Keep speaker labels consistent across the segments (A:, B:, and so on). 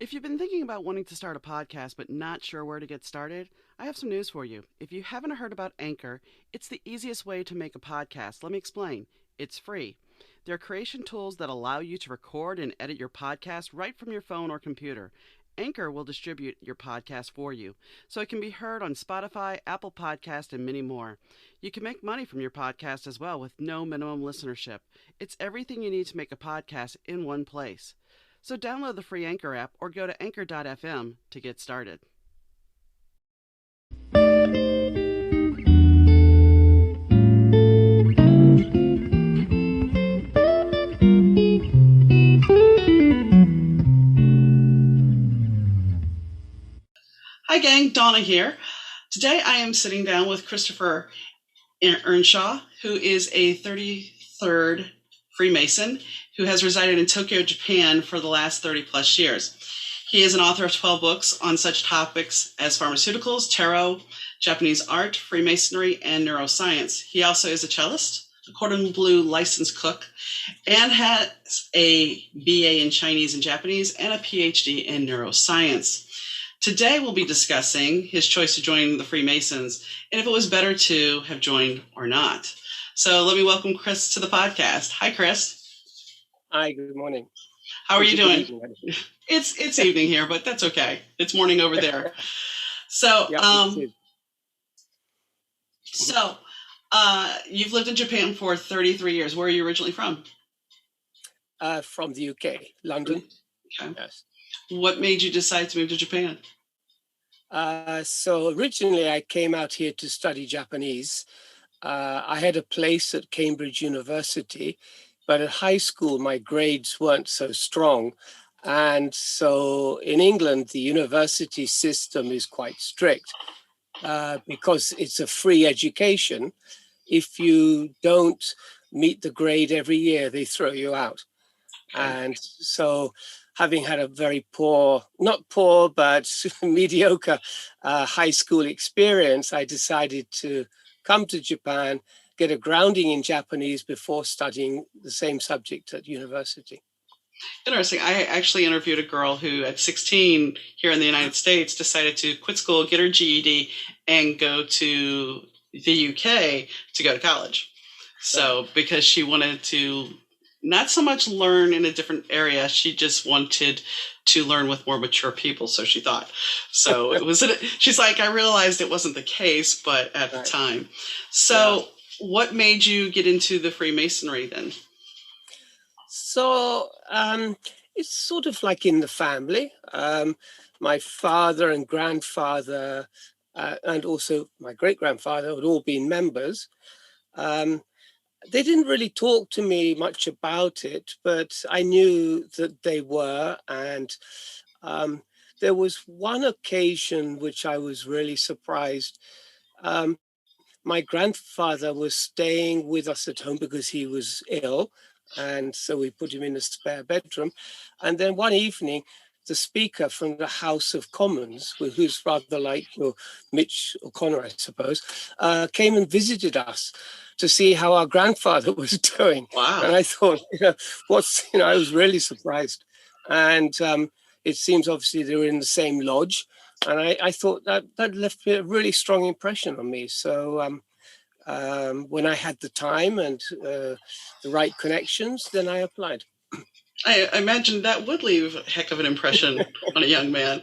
A: If you've been thinking about wanting to start a podcast but not sure where to get started, I have some news for you. If you haven't heard about Anchor, it's the easiest way to make a podcast. Let me explain. It's free. There are creation tools that allow you to record and edit your podcast right from your phone or computer. Anchor will distribute your podcast for you, so it can be heard on Spotify, Apple Podcast, and many more. You can make money from your podcast as well with no minimum listenership. It's everything you need to make a podcast in one place. So download the free Anchor app or go to anchor.fm to get started. Hi gang, Donna here. Today I am sitting down with Christopher Earnshaw, who is a 33rd Freemason who has resided in Tokyo, Japan for the last 30 plus years. He is an author of 12 books on such topics as pharmaceuticals, tarot, Japanese art, Freemasonry, and neuroscience. He also is a cellist, a cordon bleu licensed cook, and has a BA in Chinese and Japanese and a PhD in neuroscience. Today we'll be discussing his choice to join the Freemasons and if it was better to have joined or not. So let me welcome Chris to the podcast. Hi, Chris.
B: Hi, good morning.
A: How are you doing? It's evening here, but that's okay. It's morning over there. So, you've lived in Japan for 33 years. Where are you originally from?
B: From the UK, London.
A: Okay.
B: Yes.
A: What made you decide to move to Japan?
B: So originally I came out here to study Japanese. I had a place at Cambridge University, but at high school, my grades weren't so strong. And so in England, the university system is quite strict because it's a free education. If you don't meet the grade every year, they throw you out. And so having had a very poor, not poor, but mediocre high school experience, I decided to come to Japan, get a grounding in Japanese before studying the same subject at university.
A: Interesting. I actually interviewed a girl who at 16 here in the United States decided to quit school, get her GED, and go to the UK to go to college. So because she wanted to not so much learn in a different area, she just wanted to learn with more mature people, so she thought. So it was. She's like, I realized it wasn't the case, but at the time. So what made you get into the Freemasonry then?
B: So it's sort of like in the family. My father and grandfather and also my great-grandfather had all been members. They didn't really talk to me much about it, but I knew that they were. And there was one occasion which I was really surprised. My grandfather was staying with us at home because he was ill. And so we put him in a spare bedroom. And then one evening, the speaker from the House of Commons, who's rather like Mitch O'Connor, I suppose, came and visited us to see how our grandfather was doing.
A: Wow.
B: And I thought, I was really surprised. And it seems obviously they were in the same lodge. And I thought that left a really strong impression on me. So when I had the time and the right connections, then I applied.
A: I imagine that would leave a heck of an impression on a young man.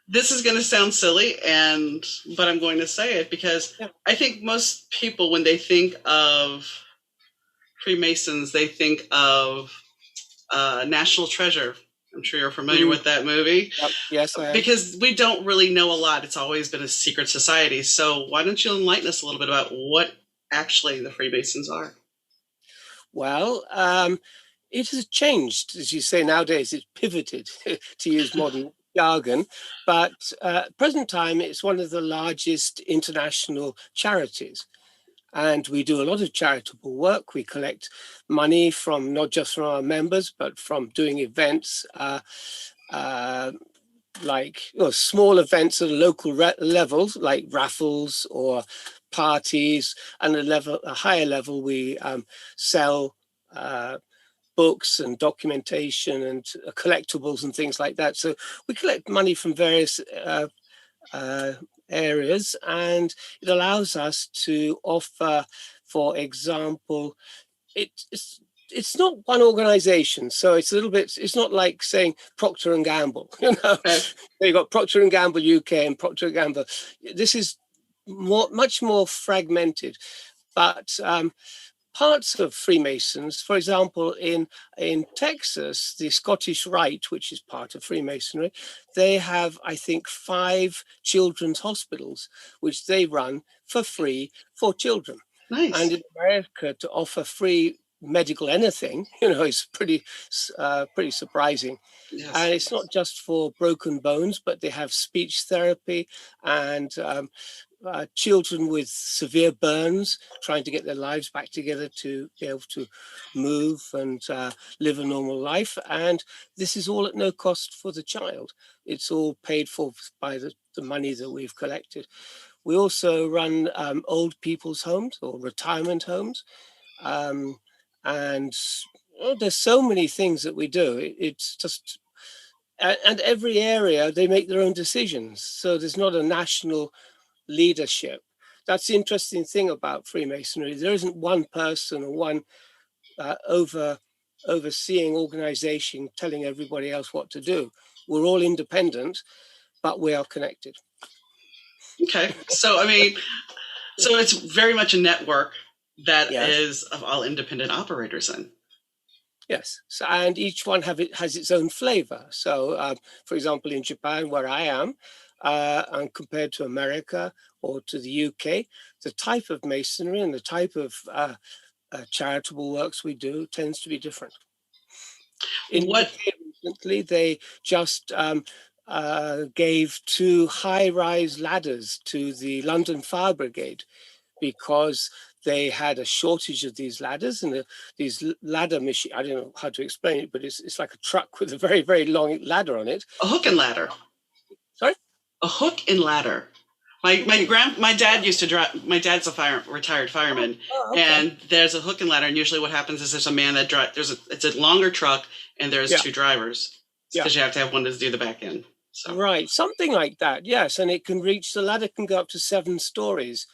A: This is going to sound silly, but I'm going to say it because I think most people, when they think of Freemasons, they think of National Treasure. I'm sure you're familiar with that movie.
B: Yep. Yes, I am.
A: Because we don't really know a lot. It's always been a secret society. So why don't you enlighten us a little bit about what actually the Freemasons are?
B: Well, it has changed, as you say, nowadays. It's pivoted, to use modern jargon. But at present time, it's one of the largest international charities. And we do a lot of charitable work. We collect money from not just from our members, but from doing events like small events at a local level, like raffles or parties. And at a higher level, we sell books and documentation and collectibles and things like that. So we collect money from various areas, and it allows us to offer, for example, it's not one organization, so it's a little bit, it's not like saying Procter and Gamble, you know.
A: Okay.
B: You've got Procter and Gamble UK and Procter and Gamble. This is much more fragmented, but parts of Freemasons, for example, in Texas, the Scottish Rite, which is part of Freemasonry, they have, I think, 5 children's hospitals, which they run for free for children.
A: Nice.
B: And in America, to offer free medical anything, you know, is pretty surprising.
A: Yes.
B: And it's not just for broken bones, but they have speech therapy and children with severe burns, trying to get their lives back together to be able to move and live a normal life. And this is all at no cost for the child. It's all paid for by the money that we've collected. We also run old people's homes or retirement homes. And there's so many things that we do. It's just, and every area, they make their own decisions. So there's not a national leadership. That's the interesting thing about Freemasonry. There isn't one person or one overseeing organization telling everybody else what to do. We're all independent, but we are connected.
A: Okay. So, I mean, so it's very much a network that is of all independent operators then.
B: Yes, so, and each one has its own flavor. So, for example, in Japan, where I am, and compared to America or to the UK, the type of masonry and the type of charitable works we do tends to be different. In the UK recently, they just gave 2 high-rise ladders to the London Fire Brigade because they had a shortage of these ladders, and these ladder machine, I don't know how to explain it, but it's like a truck with a very, very long ladder on it.
A: A hook and ladder.
B: Sorry?
A: A hook and ladder. My dad used to drive. My dad's a retired fireman, okay. And there's a hook and ladder. And usually, what happens is there's a man that drives. It's a longer truck, and there's 2 drivers because you have to have one to do the back end. So. Right,
B: something like that. Yes, and it can reach, the ladder can go up to 7 stories,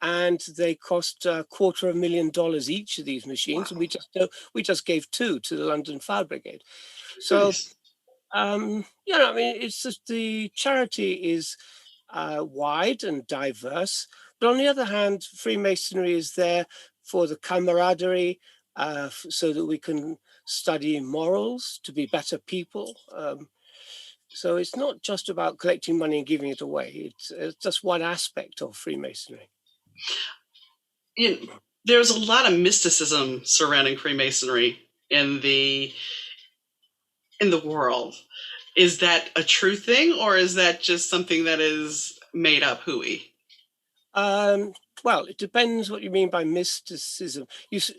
B: and they cost $250,000 each of these machines. Wow. And we just gave 2 to the London Fire Brigade. So, nice. You know, I mean, it's just, the charity is wide and diverse, but on the other hand, Freemasonry is there for the camaraderie, so that we can study morals to be better people. So it's not just about collecting money and giving it away. It's just one aspect of Freemasonry.
A: There's a lot of mysticism surrounding Freemasonry in the world. Is that a true thing, or is that just something that is made up hooey?
B: Well, it depends what you mean by mysticism.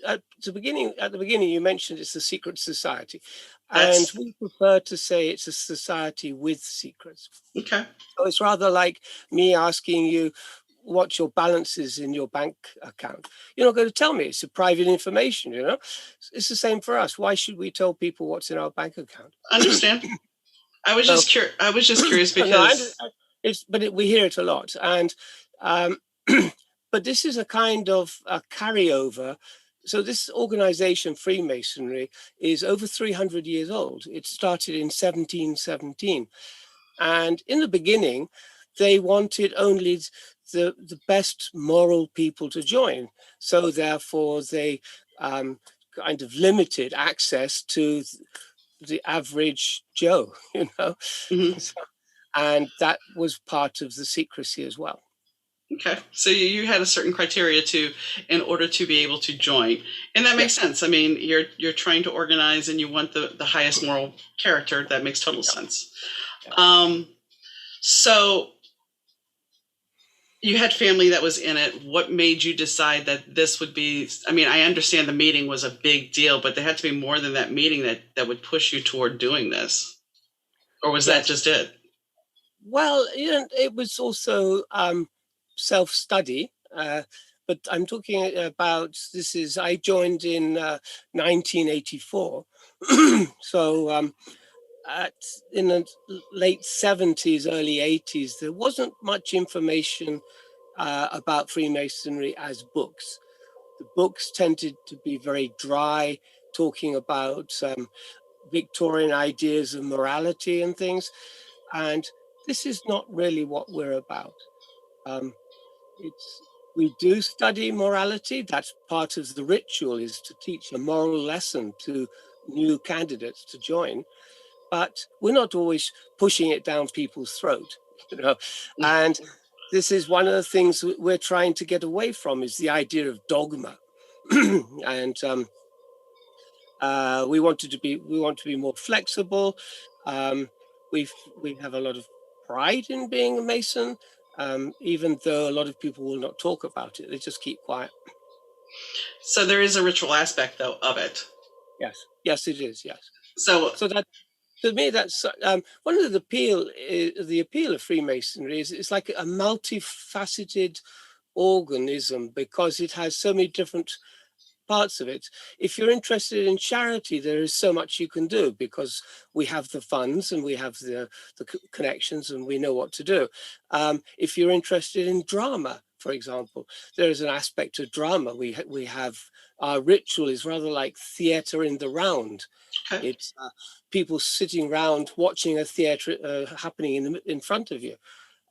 B: At the beginning, you mentioned it's a secret society, and we prefer to say it's a society with secrets.
A: Okay.
B: So it's rather like me asking you what your balance is in your bank account. You're not going to tell me. It's a private information, you know. It's the same for us. Why should we tell people what's in our bank account?
A: I understand. I was just curious because
B: we hear it a lot, and but this is a kind of a carryover. So this organization, Freemasonry, is over 300 years old. It started in 1717, and in the beginning, they wanted only the best moral people to join. So therefore, they kind of limited access to the average Joe, you know.
A: Mm-hmm.
B: And that was part of the secrecy as well.
A: Okay, so you had a certain criteria in order to be able to join, and that makes sense. I mean, you're trying to organize, and you want the highest moral character. That makes total sense. Yeah. So you had family that was in it. What made you decide that this would be? I mean, I understand the meeting was a big deal, but there had to be more than that meeting that would push you toward doing this, or was that just it?
B: Well, you know, it was also self-study, but I'm talking about, I joined in 1984, So in the late 70s, early 80s, there wasn't much information about Freemasonry as books. The books tended to be very dry, talking about Victorian ideas of morality and things. And this is not really what we're about. Um, it's we do study morality. That's part of the ritual, is to teach a moral lesson to new candidates to join. But we're not always pushing it down people's throat, you know. And this is one of the things we're trying to get away from, is the idea of dogma. And we want to be more flexible. We have a lot of pride in being a Mason, even though a lot of people will not talk about it. They just keep quiet.
A: So there is a ritual aspect, though, of it.
B: Yes, it is. Yes.
A: So
B: that, to me, that's one of the appeal of Freemasonry is it's like a multifaceted organism, because it has so many different parts of it. If you're interested in charity, there is so much you can do, because we have the funds and we have the connections and we know what to do. If you're interested in drama, for example, there is an aspect of drama. We have our ritual is rather like theatre in the round.
A: okay.
B: It's people sitting around watching a theatre happening in front of you.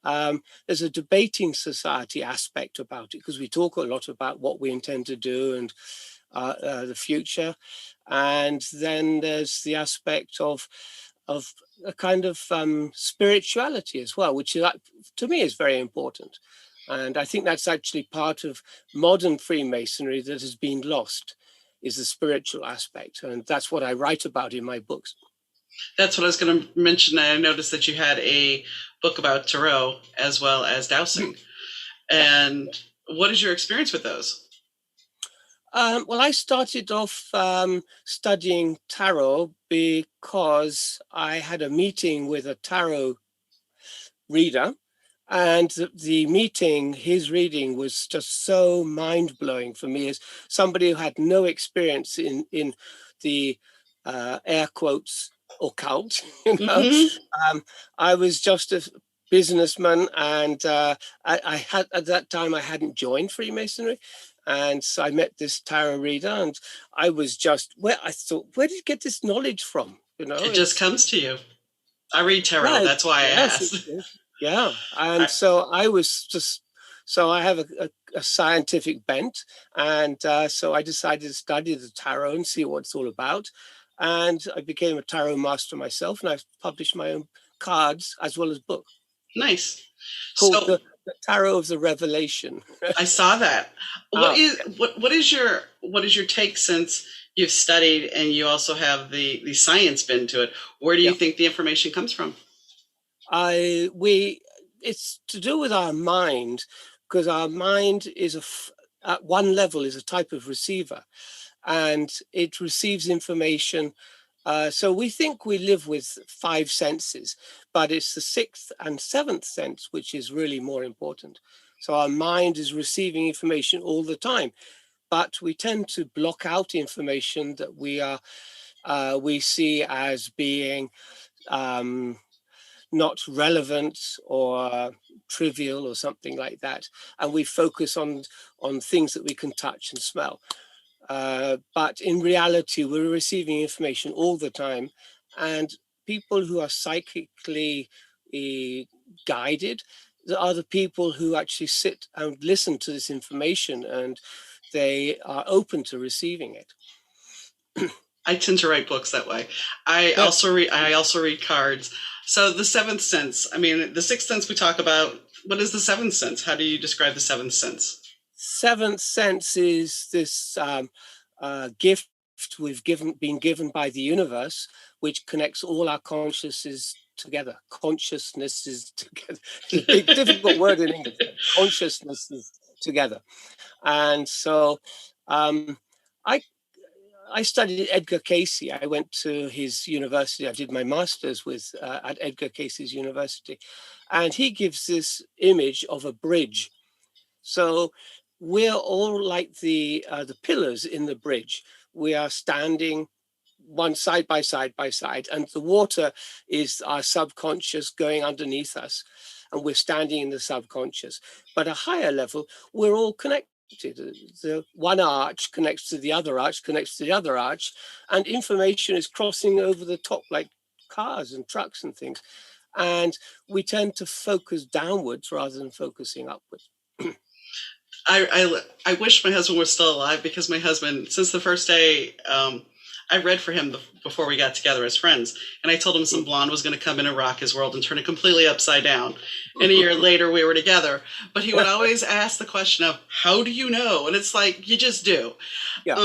B: There's a debating society aspect about it, because we talk a lot about what we intend to do and the future. And then there's the aspect of a kind of spirituality as well, which is, to me, is very important. And I think that's actually part of modern Freemasonry that has been lost, is the spiritual aspect. And that's what I write about in my books.
A: That's what I was going to mention. I noticed that you had a book about tarot as well as dowsing. And what is your experience with those?
B: Well, I started off studying tarot because I had a meeting with a tarot reader, and his reading was just so mind-blowing for me, as somebody who had no experience in the air quotes occult. I was just a businessman, and I had, at that time, I hadn't joined Freemasonry. And so I met this tarot reader, and I thought, where did you get this knowledge from?
A: It just comes to you. I read tarot. That's why I asked.
B: Yeah. And so I have a scientific bent. And so I decided to study the tarot and see what it's all about. And I became a tarot master myself, and I've published my own cards as well as book.
A: Nice.
B: Called the Tarot of the Revelation.
A: I saw that. What is your take, since you've studied and you also have the science bend to it? Where do you think the information comes from?
B: It's to do with our mind, because our mind is at one level is a type of receiver, and it receives information. So we think we live with 5 senses, but it's the 6th and 7th sense which is really more important. So our mind is receiving information all the time, but we tend to block out information that we see as being not relevant or trivial or something like that, and we focus on things that we can touch and smell. But in reality, we're receiving information all the time, and people who are psychically guided are the people who actually sit and listen to this information, and they are open to receiving it.
A: I tend to write books that way. I also read cards. So the 7th sense, I mean, the 6th sense we talk about. What is the 7th sense? How do you describe the 7th sense?
B: 7th sense is this gift we've been given by the universe, which connects all our consciousnesses together. Consciousnesses together. It's a big, difficult word in English. Consciousnesses together. And so I studied Edgar Cayce. I went to his university. I did my master's at Edgar Cayce's university. And he gives this image of a bridge. So we're all like the pillars in the bridge. We are standing one side by side by side, and the water is our subconscious going underneath us, and we're standing in the subconscious. But at a higher level, we're all connected. The one arch connects to the other arch, connects to the other arch, and information is crossing over the top like cars and trucks and things. And we tend to focus downwards rather than focusing upwards.
A: I wish my husband was still alive, because my husband, since the first day, I read for him before we got together as friends, and I told him some blonde was going to come in and rock his world and turn it completely upside down. And a year later, we were together. But he would always ask the question of, "How do you know?" And it's like, you just do.
B: Yeah.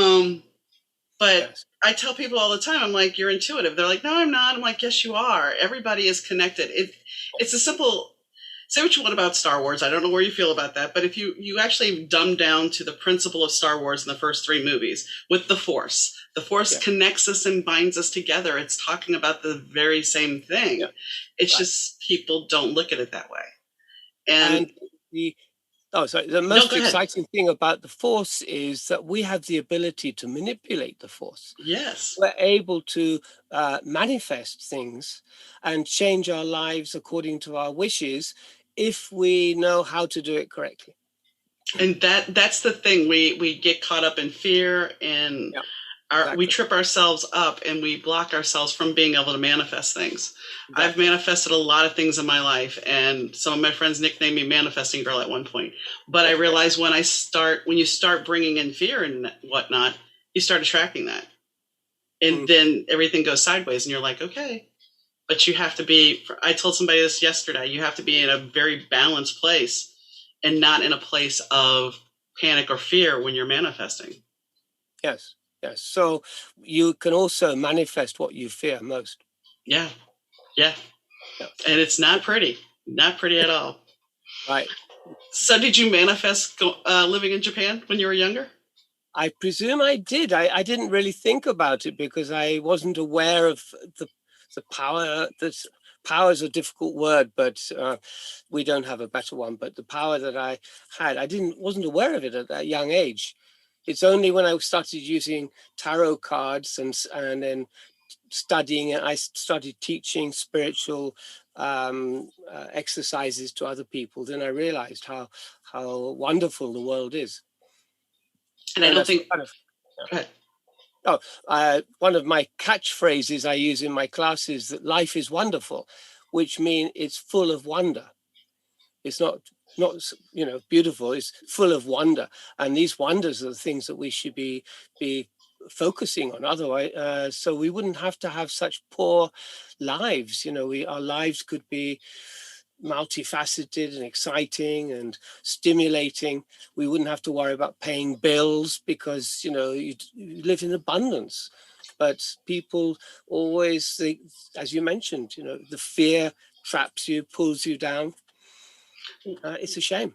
A: But
B: Yes.
A: I tell people all the time, I'm like, "You're intuitive." They're like, "No, I'm not." I'm like, "Yes, you are. Everybody is connected." It's a simple. Say what you want about Star Wars. I don't know where you feel about that, but if you actually dumb down to the principle of Star Wars in the first 3 movies with the Force connects us and binds us together. It's talking about the very same thing. Yeah. It's just people don't look at it that way. And
B: the most exciting thing about the Force is that we have the ability to manipulate the Force.
A: Yes.
B: We're able to manifest things and change our lives according to our wishes if we know how to do it correctly.
A: And that's the thing. We get caught up in fear, and we trip ourselves up, and we block ourselves from being able to manifest things. Exactly. I've manifested a lot of things in my life, and some of my friends nicknamed me Manifesting Girl at one point. But I realized when you start bringing in fear and whatnot, you start attracting that. And then everything goes sideways, and you're like, okay. But you have to be, I told somebody this yesterday, you have to be in a very balanced place and not in a place of panic or fear when you're manifesting.
B: Yes. Yes. So you can also manifest what you fear most.
A: Yeah. And it's not pretty at all.
B: Right.
A: So did you manifest living in Japan when you were younger?
B: I presume I did. I didn't really think about it because I wasn't aware of the power. Power is a difficult word, but we don't have a better one. But the power that I had, wasn't aware of it at that young age. It's only when I started using tarot cards and then studying, and I started teaching spiritual exercises to other people, then I realized how wonderful the world is.
A: And I don't think. Go ahead.
B: One of my catchphrases I use in my classes is that life is wonderful, which means it's full of wonder. It's not beautiful. It's full of wonder, and these wonders are the things that we should be focusing on. Otherwise, so we wouldn't have to have such poor lives. Our lives could be multifaceted and exciting and stimulating. We wouldn't have to worry about paying bills because you live in abundance. But people always think, as you mentioned, the fear traps you, pulls you down. It's a shame.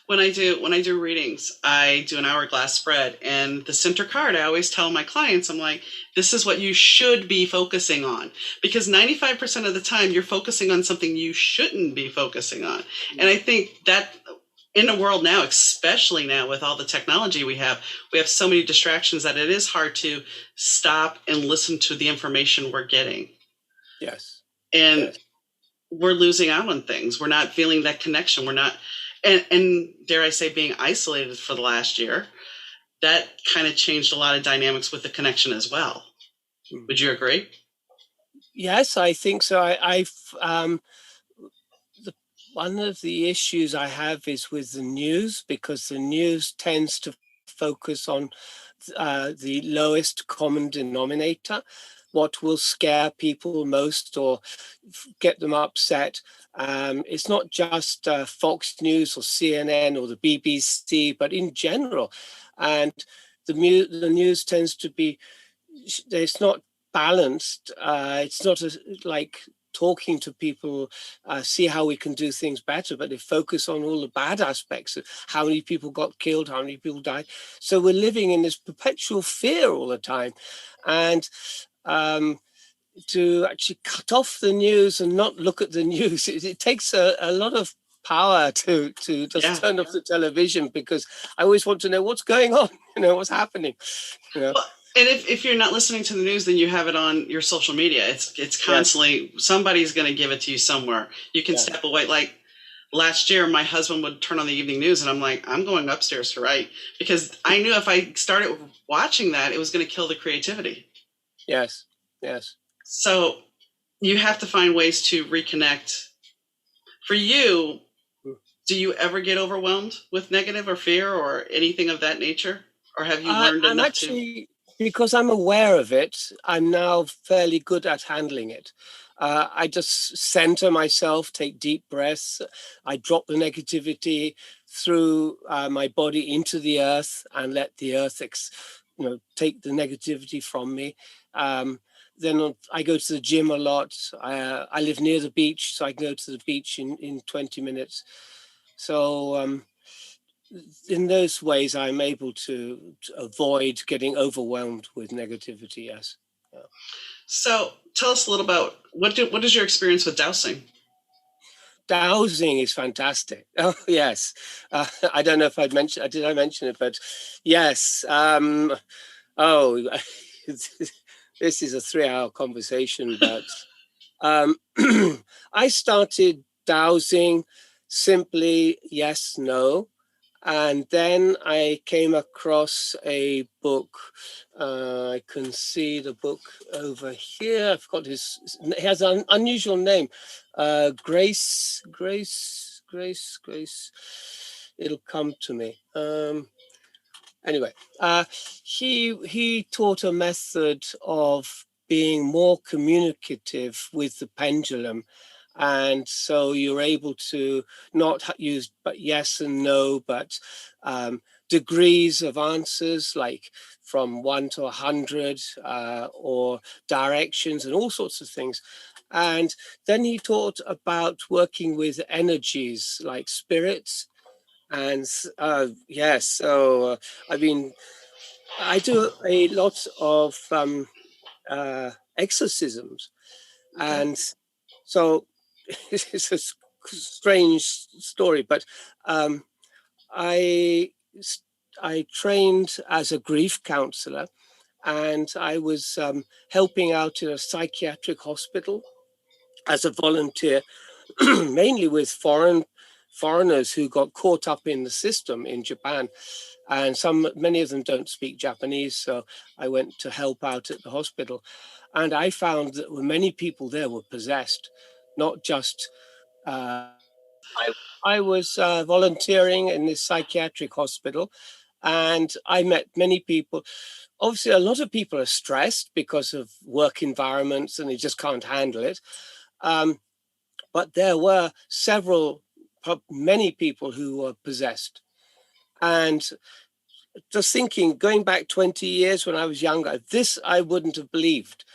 A: When I do readings, I do an hourglass spread, and the center card, I always tell my clients, I'm like, this is what you should be focusing on, because 95% of the time you're focusing on something you shouldn't be focusing on. And I think that in the world now, especially now with all the technology we have so many distractions that it is hard to stop and listen to the information we're getting.
B: Yes.
A: And we're losing out on things. We're not feeling that connection. We're not. And dare I say, being isolated for the last year, that kind of changed a lot of dynamics with the connection as well. Would you agree?
B: Yes, I think so. One of the issues I have is with the news, because the news tends to focus on the lowest common denominator, what will scare people most or get them upset. It's not just Fox News or CNN or the BBC, but in general. And the news tends to be, it's not balanced. It's not like talking to people, see how we can do things better, but they focus on all the bad aspects of how many people got killed, how many people died. So we're living in this perpetual fear all the time. And to actually cut off the news and not look at the news, it takes a lot of power to just turn off the television, because I always want to know what's going on, what's happening.
A: And if you're not listening to the news, then you have it on your social media. It's
B: Yes,
A: constantly somebody's going to give it to you somewhere. You can
B: yes,
A: step away. Like last year, my husband would turn on the evening news, and I'm like, I'm going upstairs to write because I knew if I started watching that, it was going to kill the creativity.
B: yes, yes.
A: So you have to find ways to reconnect. For you, do you ever get overwhelmed with negative or fear or anything of that nature? Or have you learned
B: I'm
A: enough to?
B: actually, because I'm aware of it, I'm now fairly good at handling it. I just center myself, take deep breaths. I drop the negativity through my body into the earth and let the earth, take the negativity from me. Then I go to the gym a lot. I live near the beach, so I can go to the beach in 20 minutes. So in those ways, I'm able to avoid getting overwhelmed with negativity. Yes. Yeah.
A: So tell us a little about what is your experience with dowsing?
B: Dowsing is fantastic. Oh yes, I don't know if I'd mentioned. Did I mention it? But yes. Oh, this is a 3-hour conversation. But um, I started dowsing simply yes, no. And then I came across a book. I can see the book over here. I forgot his. He has an unusual name. Grace. It'll come to me. Anyway, he taught a method of being more communicative with the pendulum, and so you're able to not use but yes and no, but degrees of answers like from 1 to 100, or directions and all sorts of things. And then he taught about working with energies like spirits. And yes, so I've been I do a lot of exorcisms,
A: Okay.
B: and so it's a strange story, but um, I I trained as a grief counselor, and I was helping out in a psychiatric hospital as a volunteer, mainly with foreigners who got caught up in the system in Japan, and many of them don't speak Japanese, so I went to help out at the hospital, and I found that many people there were possessed, not just. I, I was volunteering in this psychiatric hospital, and I met many people. Obviously, a lot of people are stressed because of work environments and they just can't handle it. Um, but there were many people who were possessed. And just thinking, going back 20 years when I was younger, this I wouldn't have believed.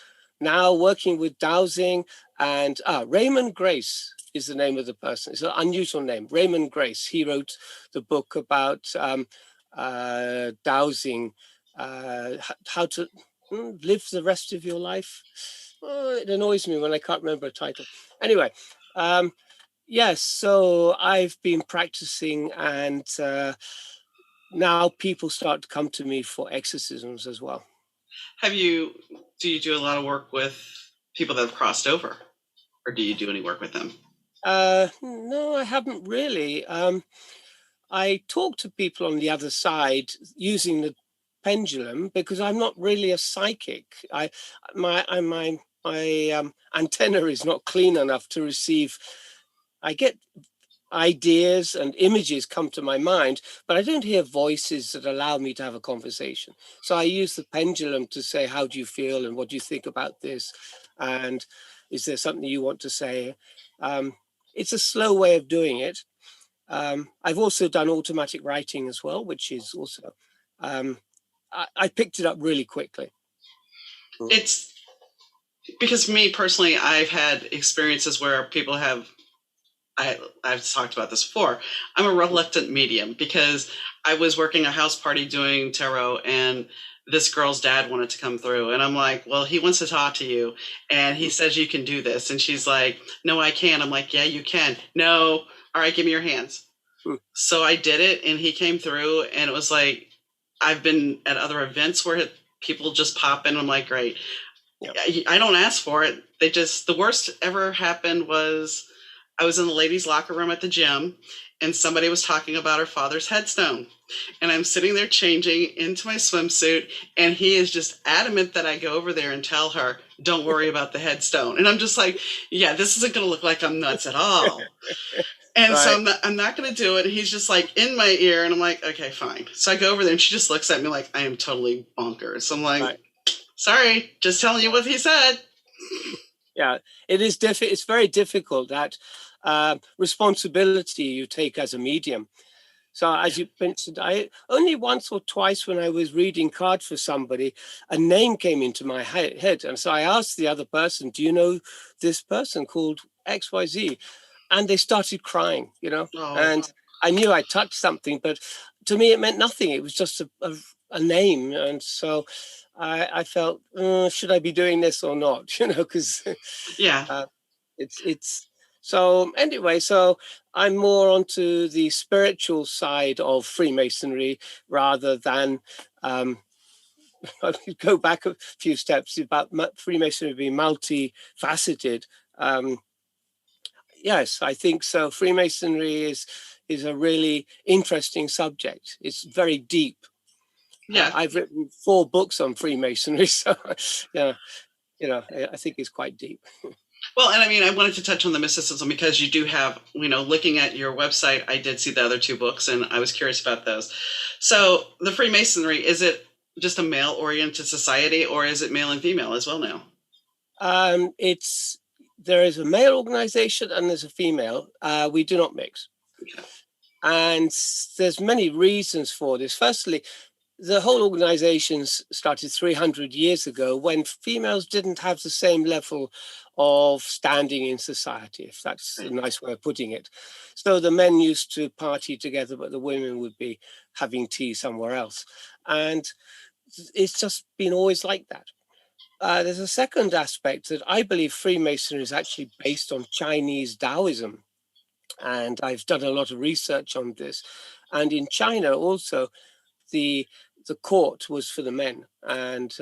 B: Now working with dowsing and Raymond Grace is the name of the person. It's an unusual name, Raymond Grace. He wrote the book about dowsing, how to live the rest of your life. Oh, it annoys me when I can't remember a title. Anyway, yes, so I've been practicing, and now people start to come to me for exorcisms as well.
A: Do you do a lot of work with people that have crossed over, or do you do any work with them?
B: No, I haven't really. I talk to people on the other side using the pendulum because I'm not really a psychic. My antenna is not clean enough to receive. I get ideas and images come to my mind, but I don't hear voices that allow me to have a conversation. So I use the pendulum to say, how do you feel and what do you think about this? And is there something you want to say? Um, it's a slow way of doing it. I've also done automatic writing as well, which is also, um, I picked it up really quickly.
A: It's because me personally, I've had experiences where people have I've talked about this before. I'm a reluctant medium because I was working a house party doing tarot, and this girl's dad wanted to come through, and I'm like, well, he wants to talk to you, and he says you can do this, and she's like, no, I can't. I'm like, yeah, you can. No, all right, give me your hands. So I did it, and he came through, and it was like I've been at other events where people just pop in. I'm like, great.
B: Yeah.
A: I don't ask for it. The worst ever happened was I was in the ladies' locker room at the gym and somebody was talking about her father's headstone. And I'm sitting there changing into my swimsuit, and he is just adamant that I go over there and tell her, don't worry about the headstone. And I'm just like, yeah, this isn't going to look like I'm nuts at all. And so
B: Right.
A: I'm not going to do it. And he's just like in my ear, and I'm like, okay, fine. So I go over there, and she just looks at me like I am totally bonkers. I'm like,
B: Right.
A: sorry, just telling you what he said.
B: Yeah, it is it's very difficult, that responsibility you take as a medium. So as you mentioned, I only once or twice when I was reading cards for somebody, a name came into my head. And so I asked the other person, do you know this person called XYZ? And they started crying,
A: Oh,
B: and I knew I touched something, but to me it meant nothing. It was just a name. And so I felt, should I be doing this or not? Because
A: yeah.
B: it's so anyway. So I'm more onto the spiritual side of Freemasonry rather than go back a few steps about Freemasonry being multifaceted. Yes, I think so. Freemasonry is a really interesting subject. It's very deep.
A: Yeah.
B: I've written 4 books on Freemasonry, so yeah, I think it's quite deep.
A: Well, and I mean, I wanted to touch on the mysticism because you do have, looking at your website, I did see the other 2 books and I was curious about those. So the Freemasonry, is it just a male-oriented society or is it male and female as well now?
B: There is a male organization and there's a female. We do not mix.
A: Okay.
B: And there's many reasons for this. Firstly, the whole organization started 300 years ago when females didn't have the same level of standing in society, if that's a nice way of putting it. So the men used to party together, but the women would be having tea somewhere else. And it's just been always like that. There's a second aspect that I believe Freemasonry is actually based on Chinese Taoism. And I've done a lot of research on this. And in China also, the court was for the men, and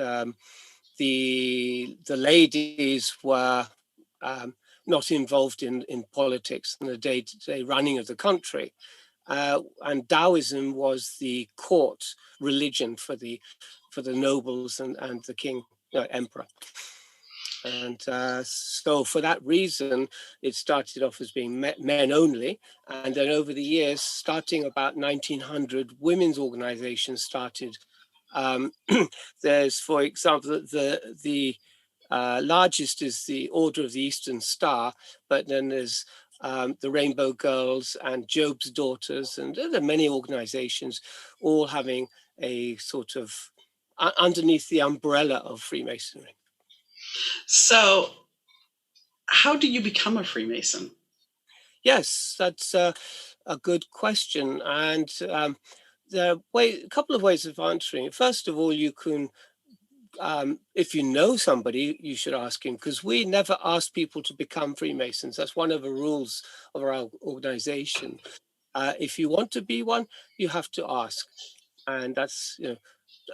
B: the ladies were not involved in politics and the day-to-day running of the country. And Taoism was the court religion for the nobles and the king, emperor. And so for that reason, it started off as being men only. And then over the years, starting about 1900, women's organizations started. There's, for example, the largest is the Order of the Eastern Star, but then there's the Rainbow Girls and Job's Daughters, and there are many organizations all having a sort of underneath the umbrella of Freemasonry.
A: So how do you become a Freemason?
B: Yes, that's a good question. And there are a couple of ways of answering it. First of all, you can, if you know somebody, you should ask him, because we never ask people to become Freemasons. That's one of the rules of our organization. If you want to be one, you have to ask. And that's,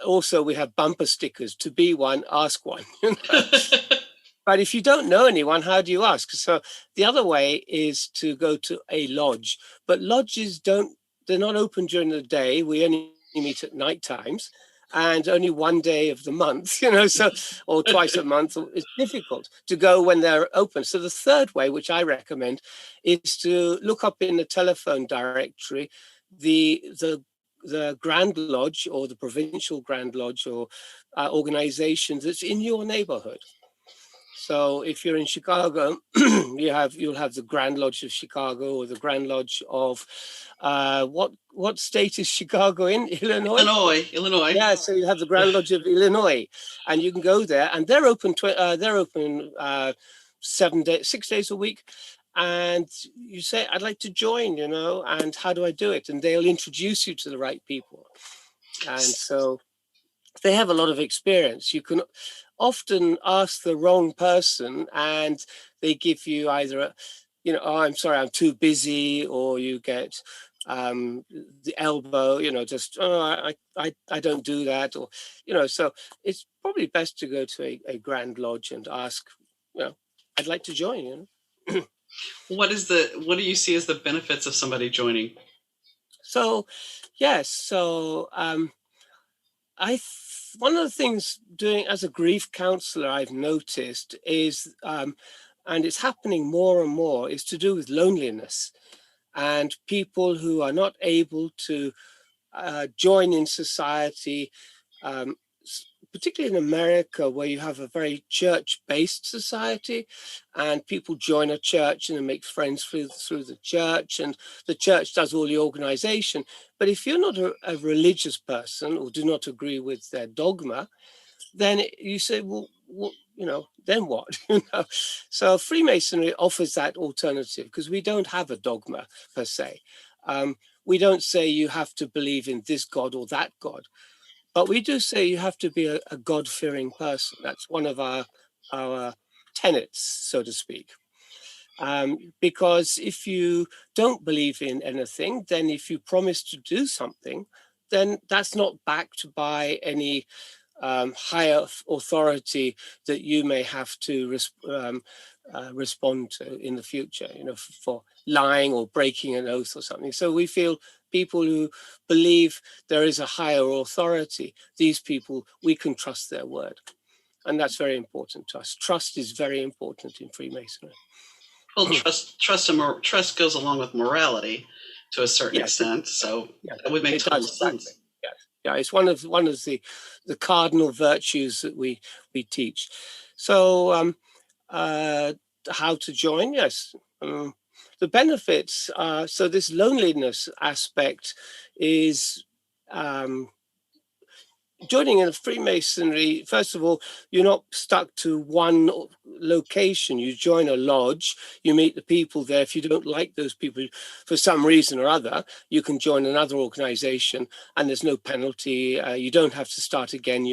B: also we have bumper stickers: to be one, ask one. But if you don't know anyone, how do you ask? So the other way is to go to a lodge, but lodges they're not open during the day. We only meet at night times and only one day of the month, so, or twice a month. It's difficult to go when they're open. So the third way, which I recommend, is to look up in the telephone directory, the Grand Lodge or the Provincial Grand Lodge or organization that's in your neighborhood. So if you're in Chicago, you'll have the Grand Lodge of Chicago or the Grand Lodge of what state is Chicago in? Illinois.
A: Illinois.
B: Yeah, so you have the Grand Lodge of Illinois, and you can go there, and they're open. They're open 6 days a week. And you say, I'd like to join, and how do I do it? And they'll introduce you to the right people. And so they have a lot of experience. You can often ask the wrong person and they give you either, oh, I'm sorry, I'm too busy, or you get the elbow, just, oh, I don't do that, or, so it's probably best to go to a Grand Lodge and ask, I'd like to join.
A: What do you see as the benefits of somebody joining?
B: So, yes, so one of the things doing as a grief counselor I've noticed is, and it's happening more and more, is to do with loneliness and people who are not able to join in society, um, particularly in America, where you have a very church-based society, and people join a church and make friends through the church, and the church does all the organization. But if you're not a religious person or do not agree with their dogma, then you say, well, then what? So Freemasonry offers that alternative because we don't have a dogma per se. We don't say you have to believe in this God or that God, but we do say you have to be a God-fearing person. That's one of our tenets, so to speak. Because if you don't believe in anything, then if you promise to do something, then that's not backed by any higher authority that you may have to respond to in the future, for lying or breaking an oath or something. So we feel people who believe there is a higher authority, these people, we can trust their word. And that's very important to us. Trust is very important in Freemasonry.
A: Well, trust goes along with morality to a certain extent, so that would make total sense.
B: Yeah, it's one of the cardinal virtues that we teach. So how to join? Yes. The benefits are, so this loneliness aspect is, joining in a Freemasonry, first of all, you're not stuck to one location. You join a lodge, you meet the people there. If you don't like those people for some reason or other, you can join another organization and there's no penalty. You don't have to start again.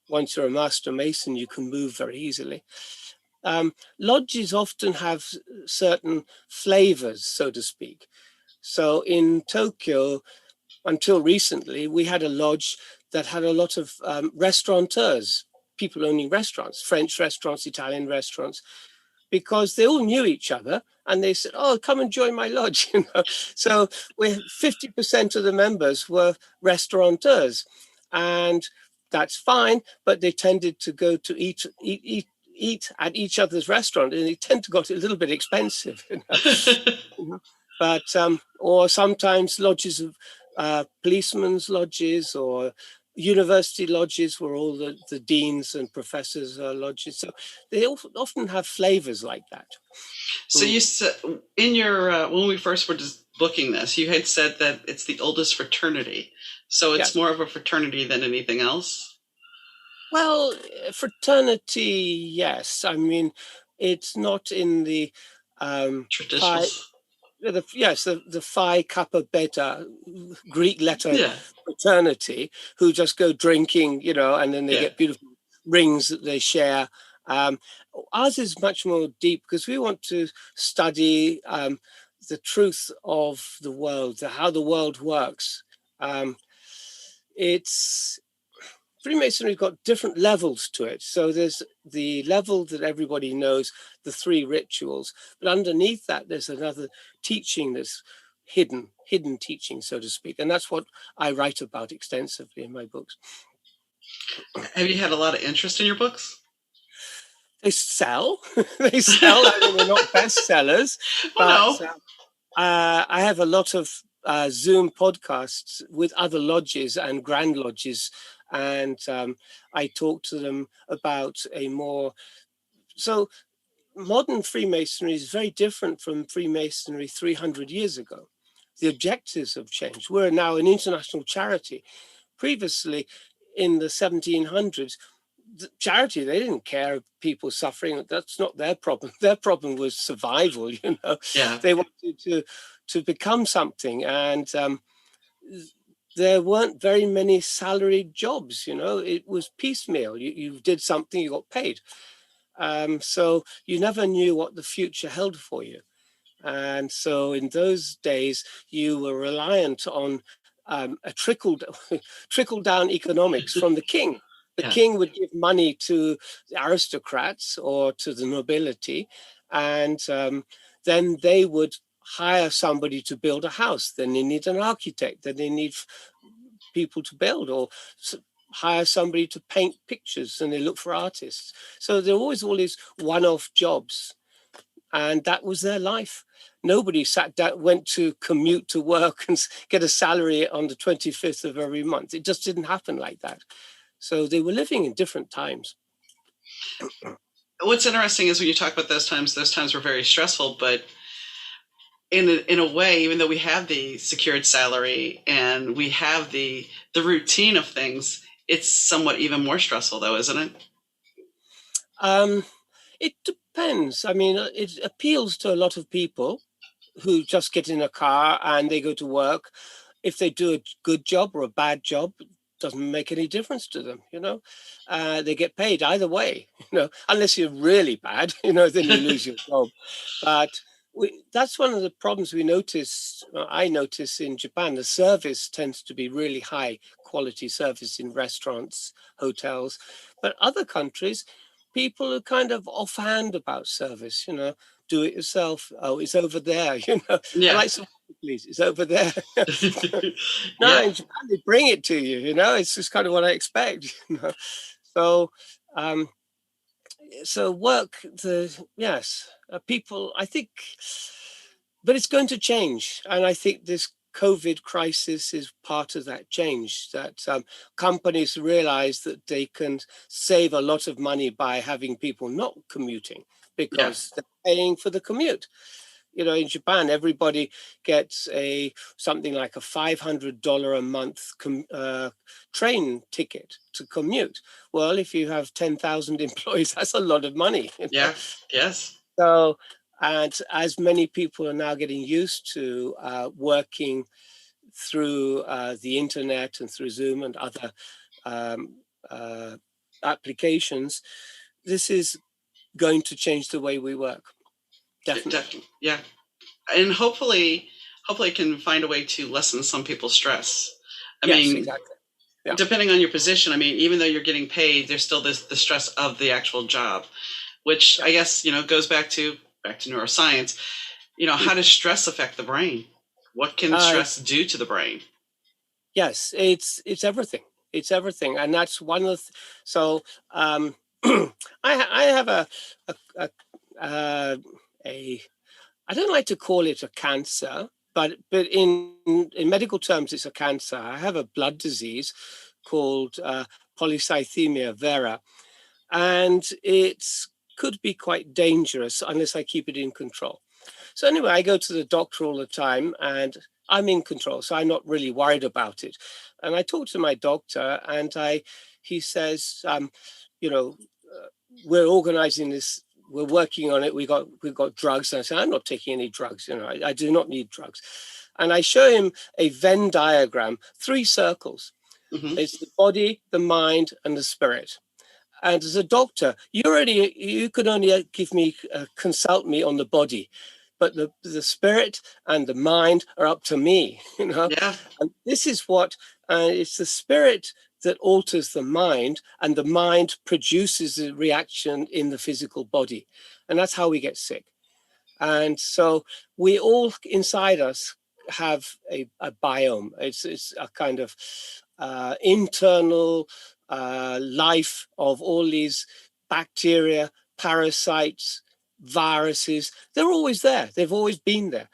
B: Once you're a Master Mason, you can move very easily. Lodges often have certain flavors, so to speak. So in Tokyo, until recently, we had a lodge that had a lot of restaurateurs, people owning restaurants, French restaurants, Italian restaurants, because they all knew each other. And they said, oh, come and join my lodge. So 50% of the members were restaurateurs. And that's fine, but they tended to go to eat at each other's restaurant, and they tend to got a little bit expensive. But or sometimes lodges of policemen's lodges or university lodges where all the deans and professors are lodges. So they often have flavors like that.
A: So you said in your when we first were just booking this, you had said that it's the oldest fraternity. So it's more of a fraternity than anything else?
B: Well, fraternity, yes. I mean, it's not in the
A: traditional.
B: The Phi Kappa Beta Greek letter fraternity who just go drinking, and then they get beautiful rings that they share. Ours is much more deep because we want to study the truth of the world, how the world works. Freemasonry's got different levels to it. So there's the level that everybody knows, the 3 rituals, but underneath that, there's another teaching that's hidden teaching, so to speak. And that's what I write about extensively in my books.
A: Have you had a lot of interest in your books?
B: They sell. They sell. I mean, they're not bestsellers, but I have a lot of Zoom podcasts with other lodges and Grand Lodges, and I talk to them about so modern Freemasonry is very different from Freemasonry 300 years ago. The objectives have changed. We're now an international charity. Previously, in the 1700s, the charity, they didn't care of people suffering. That's not their problem. Their problem was survival, They wanted to become something, and there weren't very many salaried jobs. It was piecemeal. You did something, you got paid. So you never knew what the future held for you. And so in those days, you were reliant on a trickle down economics from the king. The
A: Yeah.
B: king would give money to the aristocrats or to the nobility, and then they would hire somebody to build a house. Then they need an architect. Then they need people to build, or hire somebody to paint pictures, and they look for artists. So there are always all these one-off jobs, and that was their life. Nobody sat down, went to commute to work and get a salary on the 25th of every month. It just didn't happen like that. So they were living in different times.
A: What's interesting is when you talk about those times were very stressful, but in a way, even though we have the secured salary and we have the routine of things, it's somewhat even more stressful, though, isn't it?
B: Um, it depends. I mean, it appeals to a lot of people who just get in a car and they go to work. If they do a good job or a bad job, it doesn't make any difference to them, you know. They get paid either way, you know, unless you're really bad, you know, then you lose your job. But that's one of the problems we notice. I notice in Japan, the service tends to be really high quality service in restaurants, hotels. But other countries, people are kind of offhand about service, you know, do it yourself. Oh, it's over there, you know. I
A: Yeah.
B: like some, please. It's over there. No,
A: Yeah.
B: in Japan they bring it to you. You know, it's just kind of what I expect. You know, so um, so work. Yes, people. I think, but it's going to change, and I think this COVID crisis is part of that change. That companies realize that they can save a lot of money by having people not commuting
A: Yeah.
B: because they're paying for the commute. You know, in Japan, everybody gets something like a $500 a month train ticket to commute. Well, if you have 10,000 employees, that's a lot of money. You know?
A: Yeah. Yes.
B: So, and as many people are now getting used to working through the internet and through Zoom and other um, uh, applications, this is going to change the way we work. Definitely.
A: Definitely. Yeah. And hopefully it can find a way to lessen some people's stress. I
B: Yes,
A: mean,
B: exactly. Yeah.
A: depending on your position, I mean, even though you're getting paid, there's still the stress of the actual job, which
B: Yeah.
A: I guess, goes back to neuroscience. How does stress affect the brain? What can
B: Uh,
A: stress do to the brain?
B: yes, it's everything. It's everything, and that's one of the, so I have a, a, uh, a I don't like to call it a cancer, but in medical terms, it's a cancer. I have a blood disease called polycythemia vera, and it could be quite dangerous unless I keep it in control. So anyway, I go to the doctor all the time, and I'm in control, so I'm not really worried about it. And I talk to my doctor, and he says, you know, we're organizing this. We're working on it. We've got drugs. And I say, I'm not taking any drugs. You know, I do not need drugs. And I show him a Venn diagram, 3 circles.
A: Hmm.
B: It's the body, the mind, and the spirit. And as a doctor, you could only consult me on the body, but the spirit and the mind are up to me. You know,
A: Yeah.
B: and this is what it's the spirit that alters the mind, and the mind produces a reaction in the physical body, and that's how we get sick. And so we all inside us have a biome. It's a kind of internal life of all these bacteria, parasites, viruses. They're always there. They've always been there.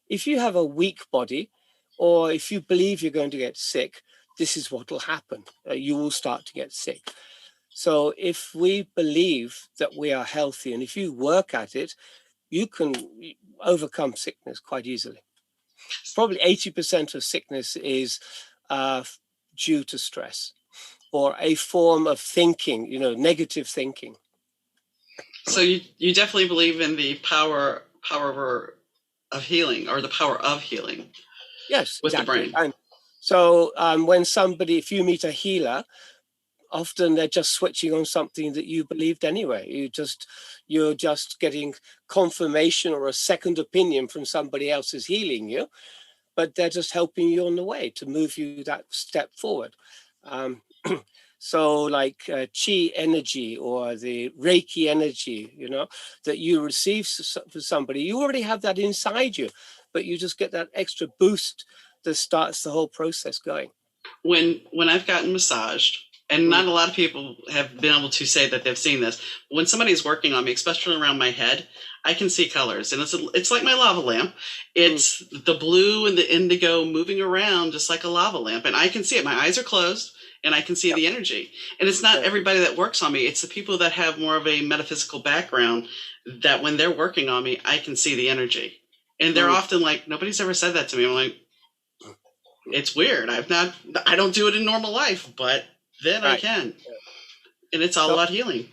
B: If you have a weak body, or if you believe you're going to get sick, this is what will happen. You will start to get sick. So if we believe that we are healthy, and if you work at it, you can overcome sickness quite easily. Probably 80% of sickness is uh, due to stress or a form of thinking, you know, negative thinking.
A: So you definitely believe in the power of healing, or the power of healing
B: Yes,
A: with the
B: exactly.
A: brain.
B: And so when somebody, if you meet a healer, often they're just switching on something that you believed anyway. You're just getting confirmation or a second opinion from somebody else who's healing you, but they're just helping you on the way to move you that step forward. Um, so like chi energy or the Reiki energy, you know, that you receive for somebody, you already have that inside you, but you just get that extra boost that starts the whole process going.
A: When I've gotten massaged, and not a lot of people have been able to say that they've seen this, when somebody's working on me, especially around my head, I can see colors, and it's like my lava lamp. It's the blue and the indigo moving around just like a lava lamp, and I can see it. My eyes are closed, and I can see the energy. And it's not everybody that works on me. It's the people that have more of a metaphysical background that when they're working on me, I can see the energy. And they're often like, nobody's ever said that to me. I'm like, it's weird. I don't do it in normal life, but then I can. And it's all about healing.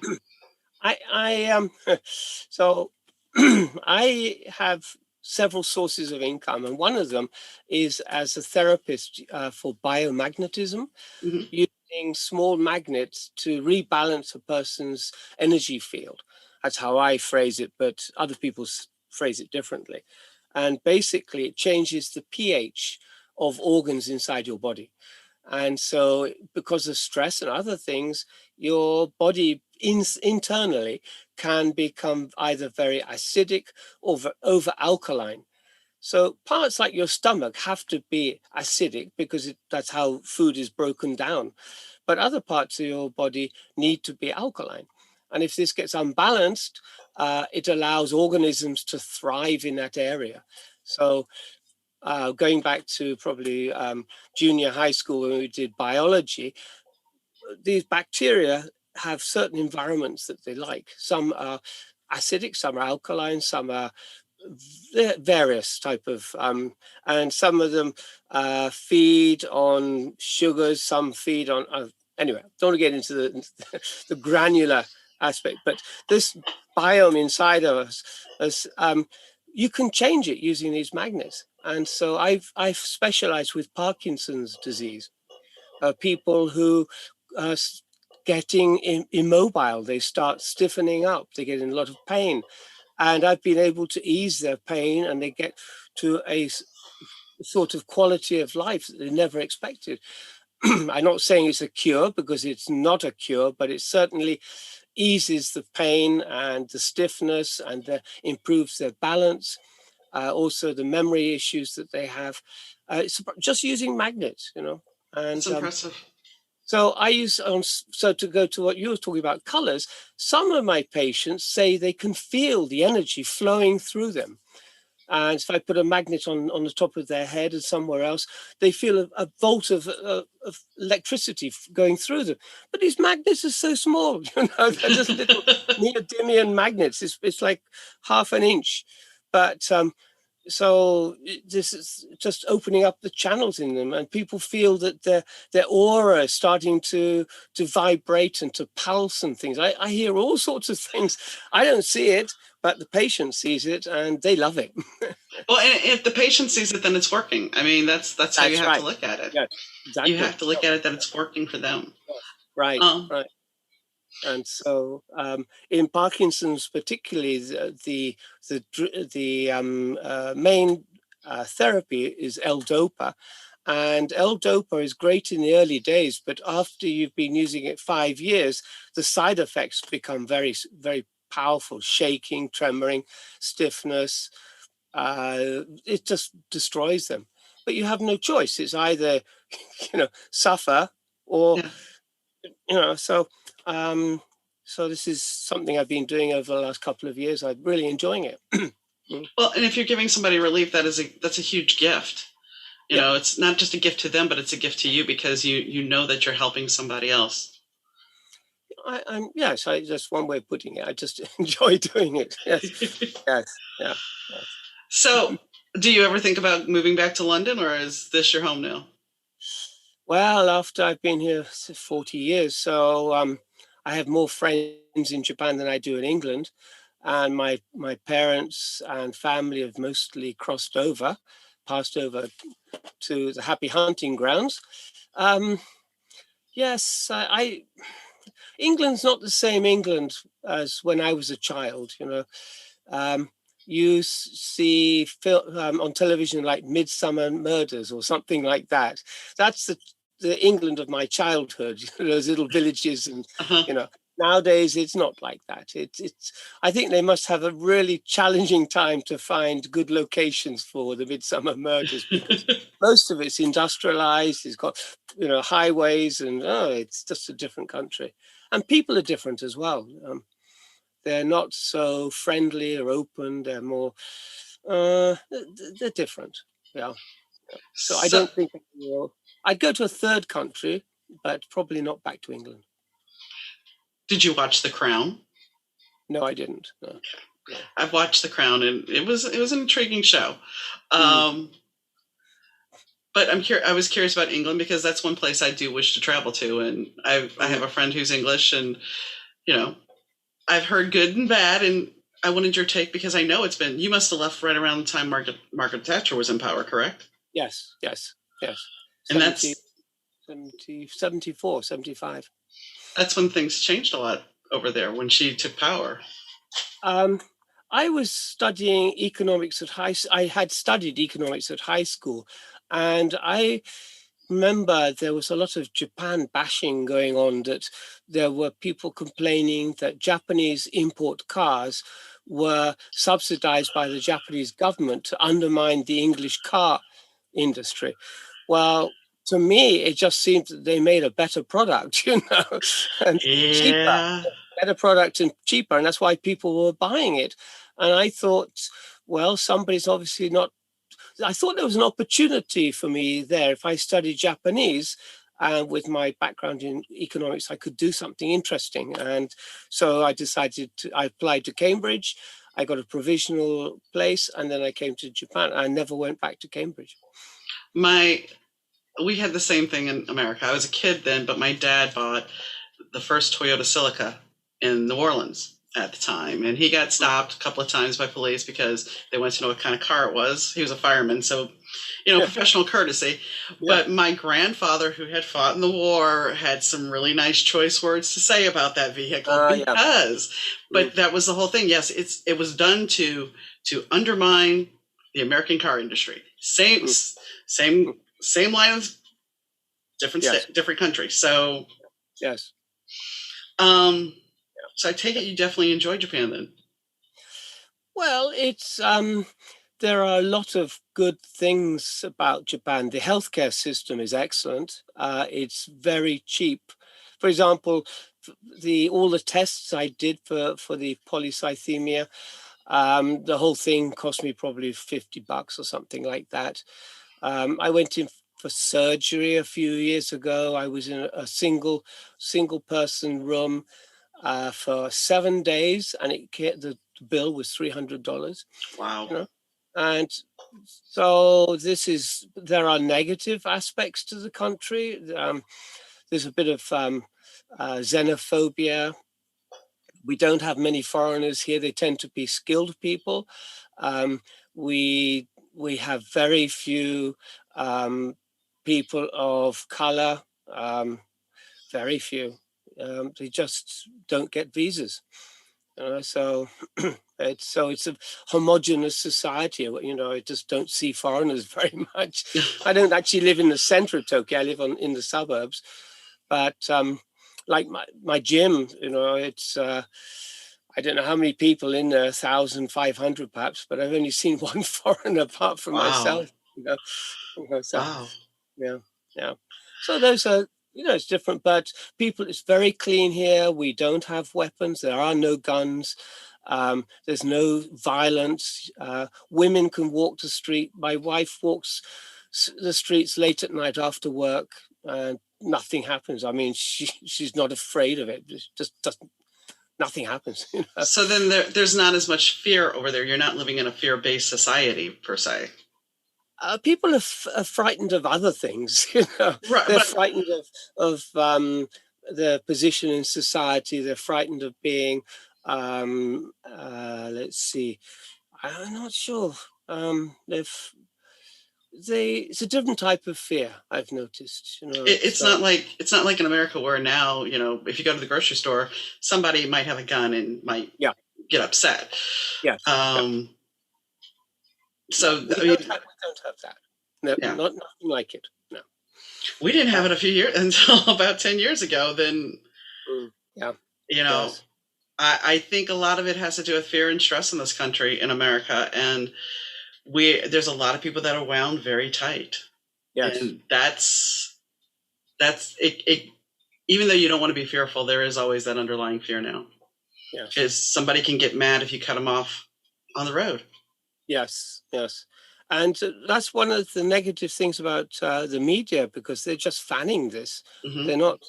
B: So I have several sources of income, and one of them is as a therapist for biomagnetism, using small magnets to rebalance a person's energy field. That's how I phrase it, but other people phrase it differently. And basically, it changes the pH of organs inside your body. And so because of stress and other things, your body internally can become either very acidic or over alkaline. So parts like your stomach have to be acidic because that's how food is broken down. But other parts of your body need to be alkaline. And if this gets unbalanced, it allows organisms to thrive in that area. So going back to probably junior high school when we did biology, these bacteria have certain environments that they like. Some are acidic, some are alkaline, some are various type of, and some of them feed on sugars, some feed on, anyway, don't want to get into the granular aspect, but this biome inside of us, you can change it using these magnets. And so I've specialized with Parkinson's disease, people who are getting immobile, they start stiffening up, they get in a lot of pain. And I've been able to ease their pain, and they get to a sort of quality of life that they never expected. I'm not saying it's a cure, because it's not a cure, but it certainly eases the pain and the stiffness, and improves their balance. Also the memory issues that they have. It's just using magnets, you know. And
A: it's impressive.
B: So I use so to go to what you were talking about, colors. Some of my patients say they can feel the energy flowing through them. And if I put a magnet on the top of their head and somewhere else, they feel a volt of electricity going through them. But these magnets are so small, you know, they're just little neodymium magnets. It's like half an inch. But so this is just opening up the channels in them, and people feel that their aura is starting to vibrate and to pulse and things. I hear all sorts of things. I don't see it, but the patient sees it and they love it.
A: Well, and if the patient sees it, then it's working. I mean, that's how you have to look at it.
B: Yes, exactly.
A: You have to look at it that it's working for them.
B: Right, right. And so in Parkinson's, particularly, the main therapy is L-DOPA. And L-DOPA is great in the early days, but after you've been using it 5 years, the side effects become very, very powerful: shaking, tremoring, stiffness. It just destroys them. But you have no choice. It's either, you know, suffer or, you know, so this is something I've been doing over the last couple of years. I'm really enjoying it.
A: Well, and if you're giving somebody relief, that's a huge gift. You know, it's not just a gift to them, but it's a gift to you, because you know that you're helping somebody else.
B: Yes, that's one way of putting it. I just enjoy doing it. Yes, yes.
A: So, do you ever think about moving back to London, or is this your home now?
B: Well, after I've been here 40 years, so I have more friends in Japan than I do in England. And my parents and family have mostly passed over to the happy hunting grounds. Yes, England's not the same England as when I was a child. Um, you see on television like Midsummer Murders or something like that. That's the England of my childhood. Those little villages, and
A: Uh-huh.
B: you know. Nowadays, it's not like that. It's. I think they must have a really challenging time to find good locations for the Midsummer Murders, because most of it's industrialized. It's got highways, and it's just a different country, and people are different as well. They're not so friendly or open. They're more, they're different. Yeah. So I
A: So,
B: don't think I'd go to a third country, but probably not back to England.
A: did you watch The Crown?
B: No, I didn't. No. No.
A: I've watched The Crown, and it was an intriguing show.
B: Mm.
A: Um, but I was curious about England because that's one place I do wish to travel to, and I have
B: Mm.
A: a friend who's English, and you know I've heard good and bad, and I wanted your take because I know you must have left right around the time Margaret Thatcher was in power, correct?
B: Yes, yes, yes.
A: And
B: 70, 70, 74, 75.
A: that's when things changed a lot over there when she took power.
B: Um, I was studying economics at I had studied economics at high school, and I remember there was a lot of Japan bashing going on, that there were people complaining that Japanese import cars were subsidized by the Japanese government to undermine the English car industry. Well, to me, it just seemed that they made a better product, and cheaper,
A: Yeah.
B: better product and cheaper. And that's why people were buying it. And I thought, well, somebody's obviously not. I thought there was an opportunity for me there. If I studied Japanese, with my background in economics, I could do something interesting. And so I applied to Cambridge. I got a provisional place, and then I came to Japan. I never went back to Cambridge.
A: My We had the same thing in America. I was a kid then, but my dad bought the first Toyota Celica in New Orleans at the time, and he got stopped a couple of times by police because they wanted to know what kind of car it was. He was a fireman, so professional courtesy.
B: Yeah.
A: But my grandfather, who had fought in the war, had some really nice choice words to say about that vehicle because, but that was the whole thing. Yes, it was done to undermine the American car industry. Same line of different
B: Yes.
A: different country. So
B: Yes.
A: So I take it you definitely enjoyed Japan then.
B: Well, it's there are a lot of good things about Japan. The healthcare system is excellent. It's very cheap. For example, all the tests I did for the polycythemia, the whole thing cost me probably $50 or something like that. I went in for surgery a few years ago. I was in a single person room for 7 days, and the bill was $300.
A: Wow.
B: And so there are negative aspects to the country. There's a bit of xenophobia. We don't have many foreigners here. They tend to be skilled people. We have very few people of color. Very few. They just don't get visas. So it's a homogenous society. I just don't see foreigners very much. I don't actually live in the center of Tokyo. I live in the suburbs. But like my gym, it's I don't know how many people in there, 1,500 perhaps, but I've only seen one foreigner apart from
A: Wow.
B: myself. So
A: Wow.
B: yeah, yeah. So those are, it's different, but it's very clean here. We don't have weapons. There are no guns. There's no violence. Women can walk the street. My wife walks the streets late at night after work, and nothing happens. I mean, she's not afraid of it. It just doesn't. Nothing happens.
A: So then there's not as much fear over there. You're not living in a fear-based society per se.
B: People are frightened of other things.
A: Right,
B: They're
A: but
B: frightened of their position in society. They're frightened of being. Let's see. I'm not sure. it's a different type of fear, I've noticed.
A: It's not like in America where now, if you go to the grocery store, somebody might have a gun and might
B: yeah,
A: get upset.
B: yes, yeah.
A: So
B: we don't have that. No,
A: yeah,
B: nothing like it. No,
A: we didn't have it a few years until about 10 years ago. Then,
B: yeah,
A: yes. I think a lot of it has to do with fear and stress in this country, in America, and there's a lot of people that are wound very tight.
B: Yes,
A: and that's it. Even though you don't want to be fearful, there is always that underlying fear now.
B: Yes,
A: because somebody can get mad if you cut them off on the road.
B: Yes, yes. And that's one of the negative things about the media, because they're just fanning this.
A: Mm-hmm.
B: They're not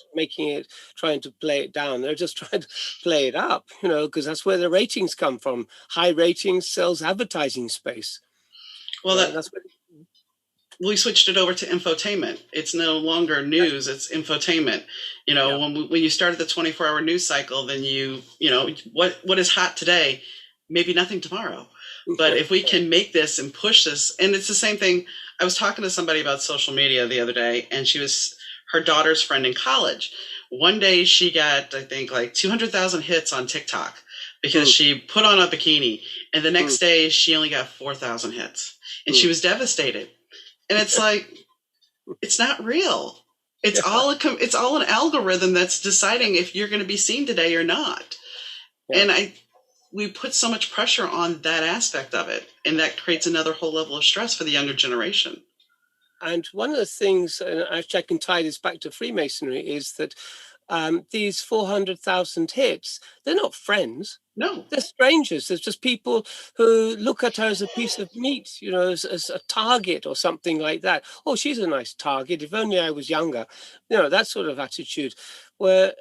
B: trying to play it down. They're just trying to play it up, because that's where the ratings come from. High ratings sells advertising space.
A: Well, we switched it over to infotainment. It's no longer news; it's infotainment. When you started the 24-hour news cycle, then what is hot today, maybe nothing tomorrow. But if we can make this and push this, and it's the same thing. I was talking to somebody about social media the other day, and she was her daughter's friend in college. One day she got, I think, like 200,000 hits on TikTok because she put on a bikini, and the next day she only got 4,000 hits, and she was devastated. And it's like, it's not real. It's all an algorithm that's deciding if you're going to be seen today or not. Yeah. And we put so much pressure on that aspect of it, and that creates another whole level of stress for the younger generation.
B: And one of the things, and actually I can tie this back to Freemasonry, is that these 400,000 hits, they're not friends.
A: No.
B: They're strangers. There's just people who look at her as a piece of meat, as a target or something like that. Oh, she's a nice target. If only I was younger. That sort of attitude. Where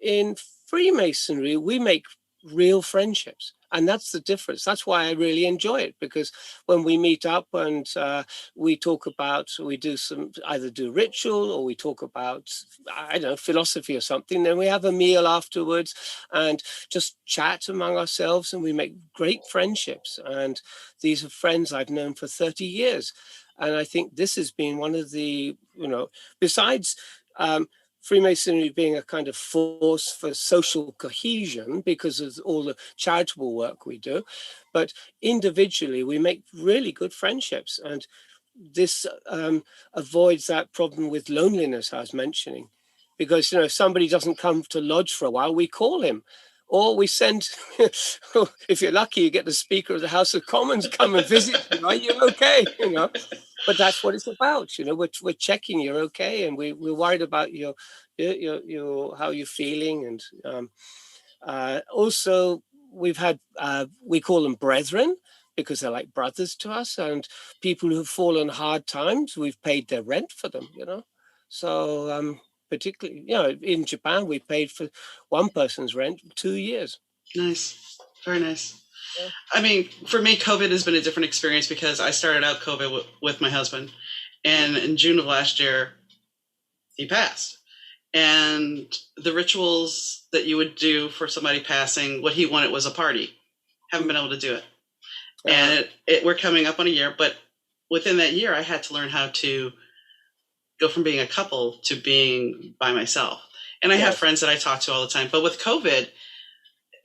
B: in Freemasonry, we make real friendships. And that's the difference. That's why I really enjoy it, because when we meet up and we talk about, we do either do ritual or we talk about, I don't know, philosophy or something, then we have a meal afterwards and just chat among ourselves, and we make great friendships. And these are friends I've known for 30 years. And I think this has been one of the, besides Freemasonry being a kind of force for social cohesion because of all the charitable work we do, but individually we make really good friendships, and this avoids that problem with loneliness I was mentioning, because if somebody doesn't come to lodge for a while, we call him, or we send, if you're lucky, you get the Speaker of the House of Commons come and visit you. Are you okay? But that's what it's about. We're checking you're okay, and we're worried about your how you're feeling. And also we've had we call them brethren because they're like brothers to us, and people who've fallen hard times, we've paid their rent for them. So particularly, in Japan, we paid for one person's rent 2 years.
A: Nice, very nice. Yeah. I mean, for me, COVID has been a different experience because I started out COVID with my husband, and in June of last year, he passed. And the rituals that you would do for somebody passing, what he wanted was a party. Haven't been able to do it. And we're coming up on a year, but within that year, I had to learn how to go from being a couple to being by myself. And I have friends that I talk to all the time. But with COVID,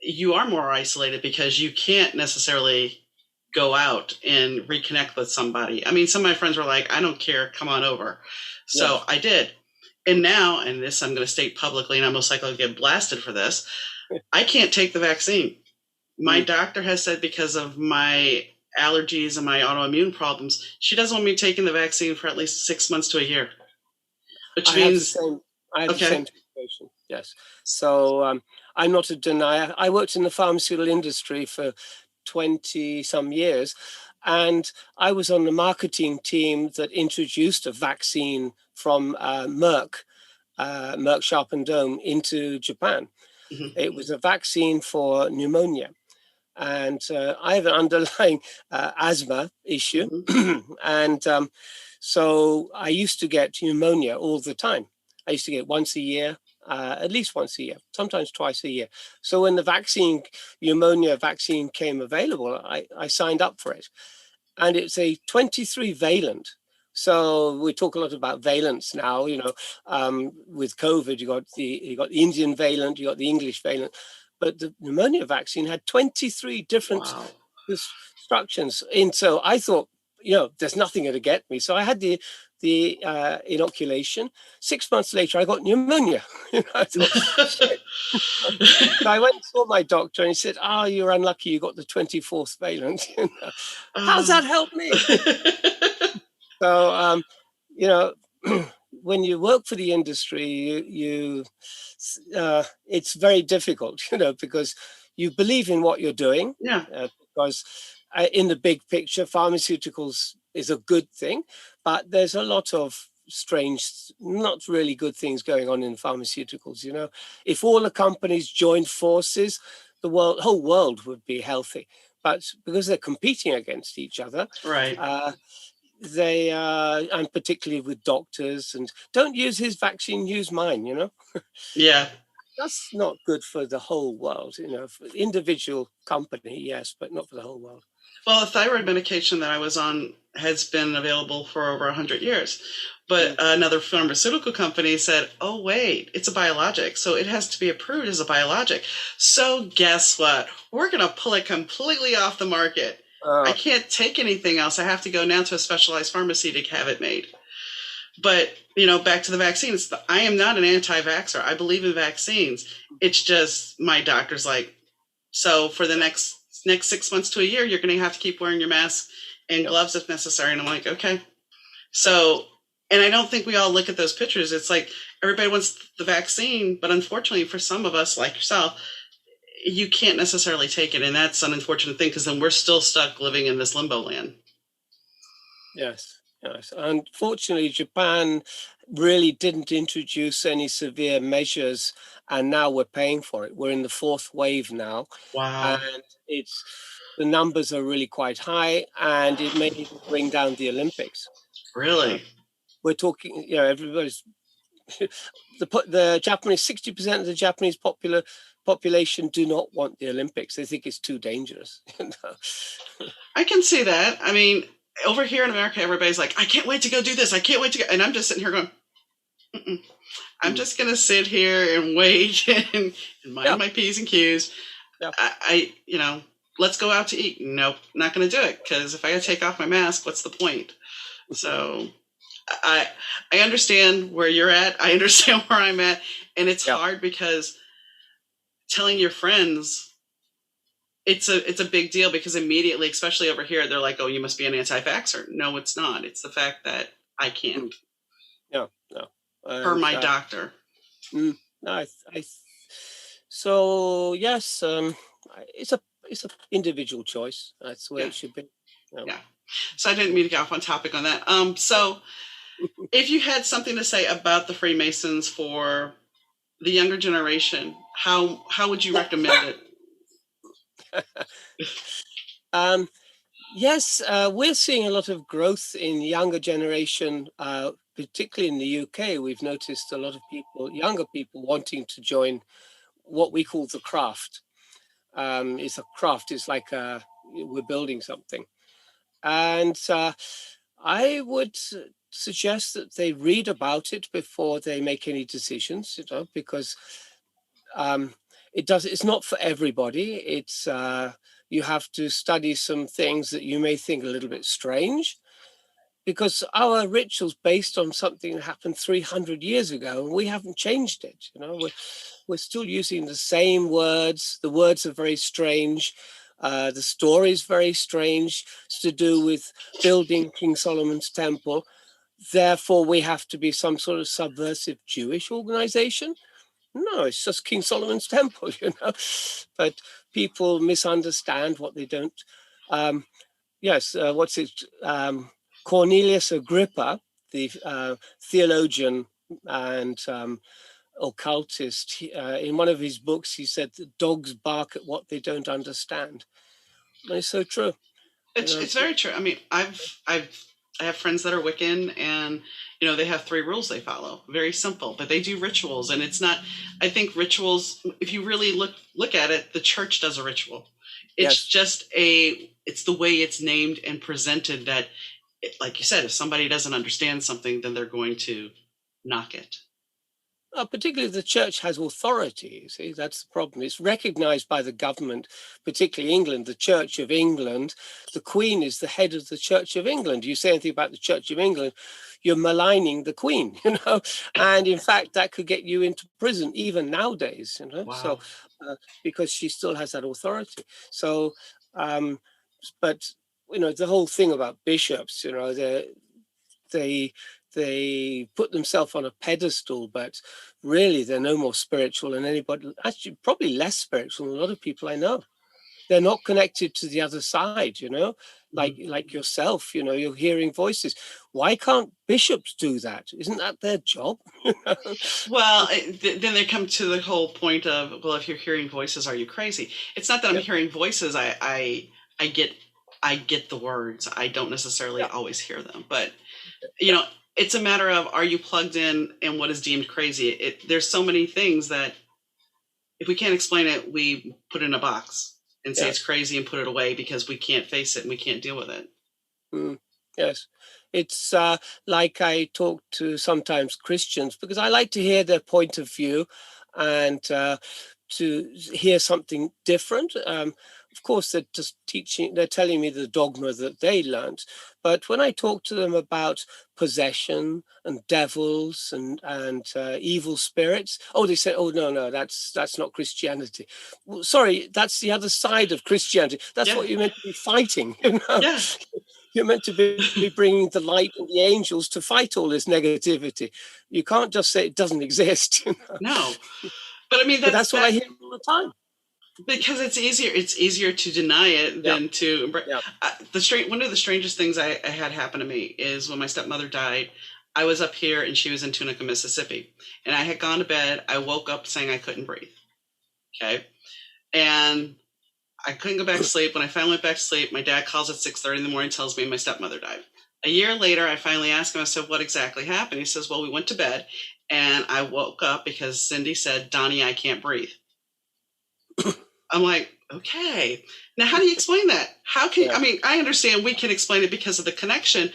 A: you are more isolated because you can't necessarily go out and reconnect with somebody. I mean, some of my friends were like, I don't care, come on over. So I did. And now, and this I'm going to state publicly, and I'm most likely to get blasted for this, I can't take the vaccine. My doctor has said because of my allergies and my autoimmune problems, she doesn't want me taking the vaccine for at least 6 months to a year. Which means
B: I have the same situation. Yes. So I'm not a denier. I worked in the pharmaceutical industry for 20 some years, and I was on the marketing team that introduced a vaccine from Merck Sharp and Dohme into Japan. Mm-hmm. It was a vaccine for pneumonia. And I have an underlying asthma issue. Mm-hmm. And so I used to get pneumonia all the time. I used to get once a year, at least once a year, sometimes twice a year. So when the pneumonia vaccine came available, I signed up for it. And it's a 23 valent. So we talk a lot about valence now. With COVID, you got the Indian valent, you got the English valent, but the pneumonia vaccine had 23 different
A: Wow.
B: instructions. And so I thought, there's nothing going to get me. So I had the inoculation. 6 months later, I got pneumonia. I thought, shit. So I went and saw my doctor, and he said, "Oh, you're unlucky. You got the 24th valent." How's that help me? So, you know, when you work for the industry, it's very difficult, because you believe in what you're doing.
A: Yeah.
B: Because in the big picture, pharmaceuticals is a good thing, but there's a lot of strange, not really good things going on in pharmaceuticals. If all the companies joined forces, whole world would be healthy. But because they're competing against each other,
A: Right.
B: they and particularly with doctors, and don't use his vaccine, use mine.
A: Yeah.
B: That's not good for the whole world. For individual company, yes, but not for the whole world.
A: Well, the thyroid medication that I was on has been available for over 100 years. But another pharmaceutical company said, oh, wait, it's a biologic, so it has to be approved as a biologic. So guess what? We're going to pull it completely off the market. I can't take anything else. I have to go now to a specialized pharmacy to have it made. But, back to the vaccines, I am not an anti-vaxxer. I believe in vaccines. It's just my doctor's like, so for the next 6 months to a year, you're going to have to keep wearing your mask and gloves if necessary. And I'm like, okay. So, and I don't think we all look at those pictures. It's like everybody wants the vaccine, but unfortunately for some of us like yourself, you can't necessarily take it. And that's an unfortunate thing, because then we're still stuck living in this limbo land.
B: Yes. Unfortunately, Japan really didn't introduce any severe measures, and now we're paying for it. We're in the fourth wave now.
A: Wow.
B: And the numbers are really quite high, and it may even bring down the Olympics.
A: Really?
B: We're talking, everybody's the Japanese, 60% of the Japanese population do not want the Olympics. They think it's too dangerous.
A: I can see that. I mean, over here in America, everybody's like, I can't wait to go do this. I can't wait to go. And I'm just sitting here going, mm-mm. I'm just going to sit here and wait and mind my P's and Q's. I let's go out to eat. Nope, not going to do it, because if I got to take off my mask, what's the point? So I understand where you're at. I understand where I'm at. And it's hard, because telling your friends, it's a big deal, because immediately, especially over here, they're like, oh, you must be an anti-vaxxer. No, it's not. It's the fact that I can't.
B: No.
A: Per my doctor.
B: So yes, it's a individual choice. That's the way it should be.
A: Yeah. So I didn't mean to get off on topic on that. So if you had something to say about the Freemasons for the younger generation, how would you recommend it?
B: Yes, we're seeing a lot of growth in younger generation, particularly in the UK. We've noticed a lot of younger people wanting to join what we call the craft. It's a craft. It's like we're building something. And I would suggest that they read about it before they make any decisions, because it's not for everybody. It's you have to study some things that you may think a little bit strange, because our ritual's based on something that happened 300 years ago, and we haven't changed it. We're still using the same words. The words are very strange. The story is very strange. It's to do with building King Solomon's temple. Therefore, we have to be some sort of subversive Jewish organization. No, it's just King Solomon's temple, But people misunderstand what they don't. Cornelius Agrippa, the theologian and occultist, in one of his books, he said that dogs bark at what they don't understand. And it's so true.
A: It's very true. I mean, I have friends that are Wiccan, and they have 3 rules they follow. Very simple, but they do rituals, and it's not. I think rituals, if you really look at it, the church does a ritual. It's just it's the way it's named and presented that like you said, if somebody doesn't understand something, then they're going to knock it.
B: Particularly the church has authority. See, that's the problem. It's recognized by the government, particularly England, the Church of England. The Queen is the head of the Church of England. You say anything about the Church of England, you're maligning the Queen, and in fact, that could get you into prison even nowadays, So,
A: Wow.
B: because she still has that authority. So, but the whole thing about bishops, they they put themselves on a pedestal, but really they're no more spiritual than anybody. Actually, probably less spiritual than a lot of people I know. They're not connected to the other side, like yourself. You're hearing voices. Why can't bishops do that? Isn't that their job?
A: Well, then they come to the whole point of, well, if you're hearing voices, are you crazy? It's not that I'm
B: Yeah,
A: hearing voices. I get the words. I don't necessarily
B: yeah,
A: always hear them, but you
B: yeah,
A: know, it's a matter of, are you plugged in and what is deemed crazy? There's so many things that if we can't explain it, we put it in a box and say it's
B: yes.
A: crazy and put it away because we can't face it and we can't deal with it.
B: Mm, yes. It's like I talk to sometimes Christians because I like to hear their point of view and to hear something different. Of course, they're telling me the dogma that they learned. But when I talk to them about possession and devils and evil spirits, oh, they say, oh, no, that's not Christianity. Well, sorry, that's the other side of Christianity. That's
A: Yeah.
B: what you're meant to be fighting.
A: Yeah.
B: You're meant to be bringing the light and the angels to fight all this negativity. You can't just say it doesn't exist.
A: No. But I mean,
B: But that's what I hear all the time.
A: because it's easier to deny it
B: Yeah,
A: than to embrace.
B: yeah,
A: One of the strangest things I had happen to me is when my stepmother died. I was up here and she was in Tunica, Mississippi, and I had gone to bed. I woke up saying I couldn't breathe. Okay, and I couldn't go back to sleep. When I finally went back to sleep, my dad calls at 6:30 in the morning, tells me my stepmother died. A year later, I finally asked him. I said, "What exactly happened?" He says, "Well, we went to bed, and I woke up because Cindy said, Donnie, I can't breathe." I'm like, okay. Now, how do you explain that?
B: yeah,
A: I mean, I understand we can explain it because of the connection,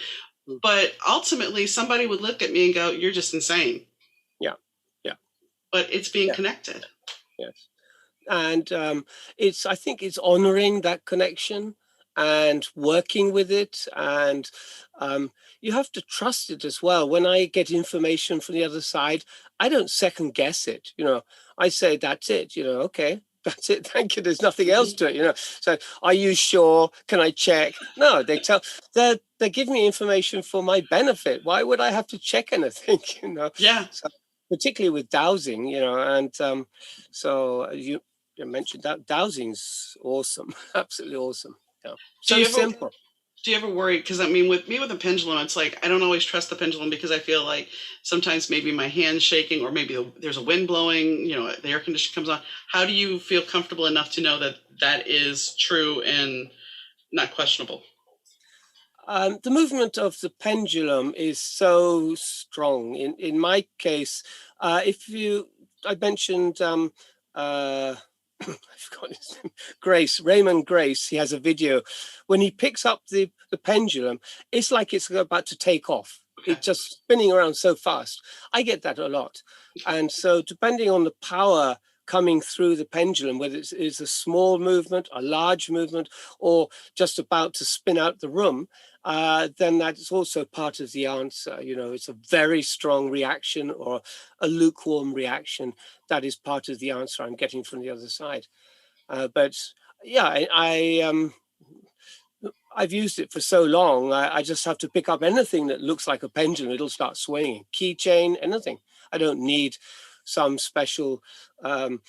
B: mm,
A: but ultimately somebody would look at me and go, you're just insane.
B: yeah, yeah,
A: But it's being
B: yeah,
A: connected.
B: yes. And I think it's honoring that connection and working with it, and you have to trust it as well. When I get information from the other side, I don't second guess it. I say that's it. Okay, that's it. Thank you. There's nothing else
A: Hmm.
B: to it. So are you sure? Can I check? No, they're giving me information for my benefit. Why would I have to check anything?
A: Yeah.
B: So particularly with dowsing, and so you mentioned that dowsing's awesome, absolutely awesome. Yeah,
A: Do
B: so
A: you ever
B: simple.
A: do you ever worry? Because I mean, with me with a pendulum, it's like I don't always trust the pendulum because I feel like sometimes maybe my hand's shaking or maybe there's a wind blowing. The air conditioner comes on. How do you feel comfortable enough to know that that is true and not questionable?
B: The movement of the pendulum is so strong. In my case, if you, I mentioned I forgot his name, Raymond Grace. He has a video when he picks up the pendulum. It's like it's about to take off.
A: Okay.
B: It's just spinning around so fast. I get that a lot, and so depending on the power coming through the pendulum, whether it's a small movement, a large movement, or just about to spin out the room, then that's also part of the answer. It's a very strong reaction or a lukewarm reaction. That is part of the answer I'm getting from the other side. But yeah, I've used it for so long. I just have to pick up anything that looks like a pendulum. It'll start swinging. Keychain, anything. I don't need some special um,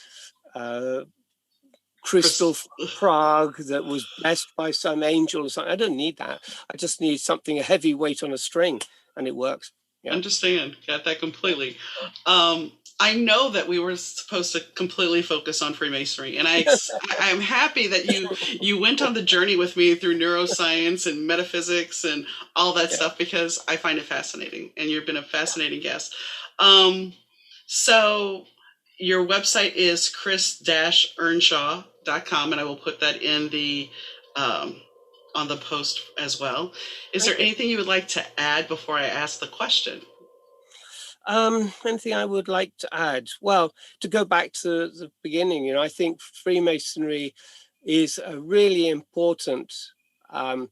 B: uh, crystal
A: Chris,
B: from Prague that was blessed by some angel or something. I don't need that. I just need something, a heavy weight on a string, and it works. Yeah.
A: understand. Got that
B: Yeah.
A: completely. I know that we were supposed to completely focus on Freemasonry, and I'm happy that you went on the journey with me through neuroscience and metaphysics and all that
B: Yeah.
A: stuff because I find it fascinating, and you've been a fascinating guest. Um, so your website is chris-earnshaw.com, and I will put that in the um, on the post as well. Is
B: Thank
A: there
B: you.
A: anything you would like to add before I ask the question?
B: Anything I would like to add? Well, to go back to the beginning, I think Freemasonry is a really important. Um,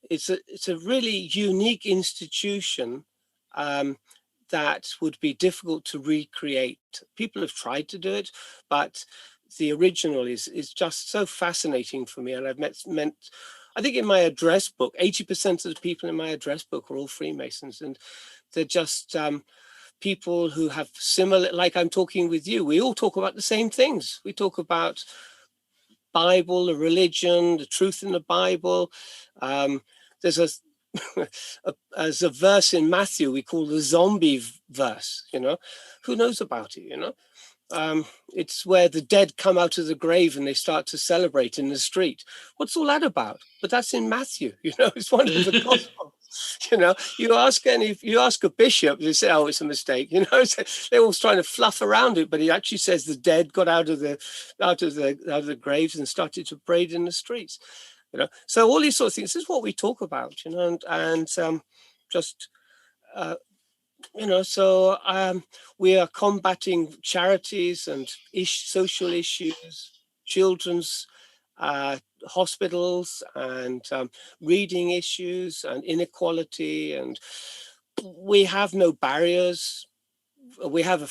B: it's a really unique institution um, that would be difficult to recreate. People have tried to do it, but the original is just so fascinating for me. And I've met I think in my address book, 80% of the people in my address book are all Freemasons, and they're just people who have similar, like I'm talking with you. We all talk about the same things. We talk about Bible, the religion, the truth in the Bible. There's as a verse in Matthew we call the zombie verse. Who knows about it? It's where the dead come out of the grave and they start to celebrate in the street. What's all that about? But that's in Matthew. It's one of the gospels. You ask a bishop, they say, "Oh, it's a mistake." So they're all trying to fluff around it, but he actually says the dead got out of the graves and started to parade in the streets. So all these sort of things. This is what we talk about. And just. So we are combating charities and social issues, children's hospitals, and reading issues and inequality, and we have no barriers. We have a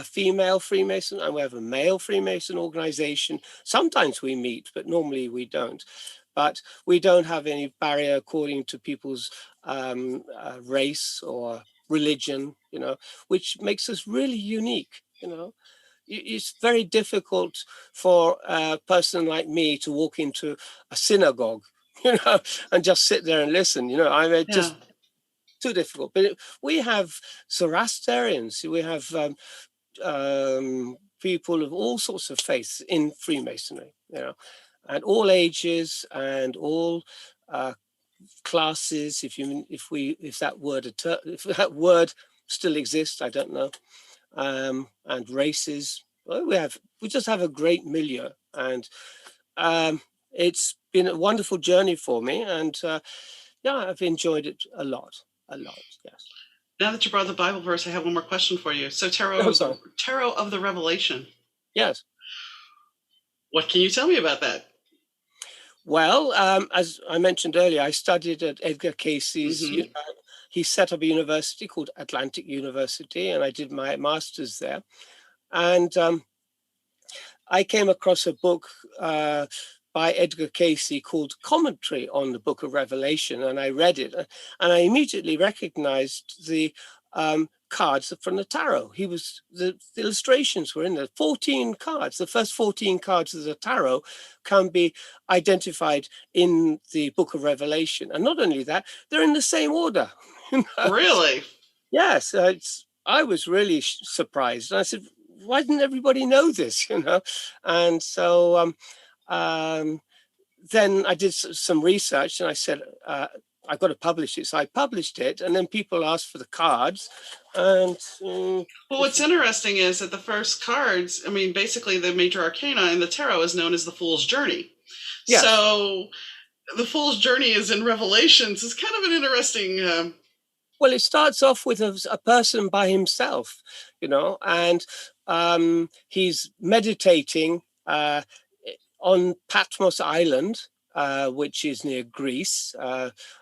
B: female Freemason and we have a male Freemason organization. Sometimes we meet, but normally we don't. But we don't have any barrier according to people's race or religion, which makes us really unique. It's very difficult for a person like me to walk into a synagogue, and just sit there and listen. I mean,
A: Yeah.
B: just too difficult. But we have Zoroastrians, we have people of all sorts of faiths in Freemasonry, and all ages and all classes. If that word still exists, I don't know. And races. Well, we just have a great milieu, and it's been a wonderful journey for me, and yeah, I've enjoyed it a lot, yes.
A: Now that you brought the Bible verse, I have one more question for you. So
B: Oh, sorry.
A: Tarot of the Revelation.
B: Yes.
A: What can you tell me about that?
B: Well, as I mentioned earlier, I studied at Edgar Casey's. He set up a university called Atlantic University, and I did my master's there. And I came across a book by Edgar Casey called Commentary on the Book of Revelation, and I read it, and I immediately recognized the cards from the tarot. The illustrations were in there. 14 cards. The first 14 cards of the tarot can be identified in the Book of Revelation, and not only that, they're in the same order.
A: Really?
B: Yes, I was really surprised, and I said, "Why didn't everybody know this?" And so then I did some research, and I said, I've got to publish it. So I published it, and then people asked for the cards. And
A: well, what's interesting is that the first cards, I mean, basically the major arcana in the tarot is known as the Fool's Journey. Yes. So the Fool's Journey is in Revelations. It's kind of an interesting...
B: Well, it starts off with a person by himself, and he's meditating on Patmos Island, which is near Greece.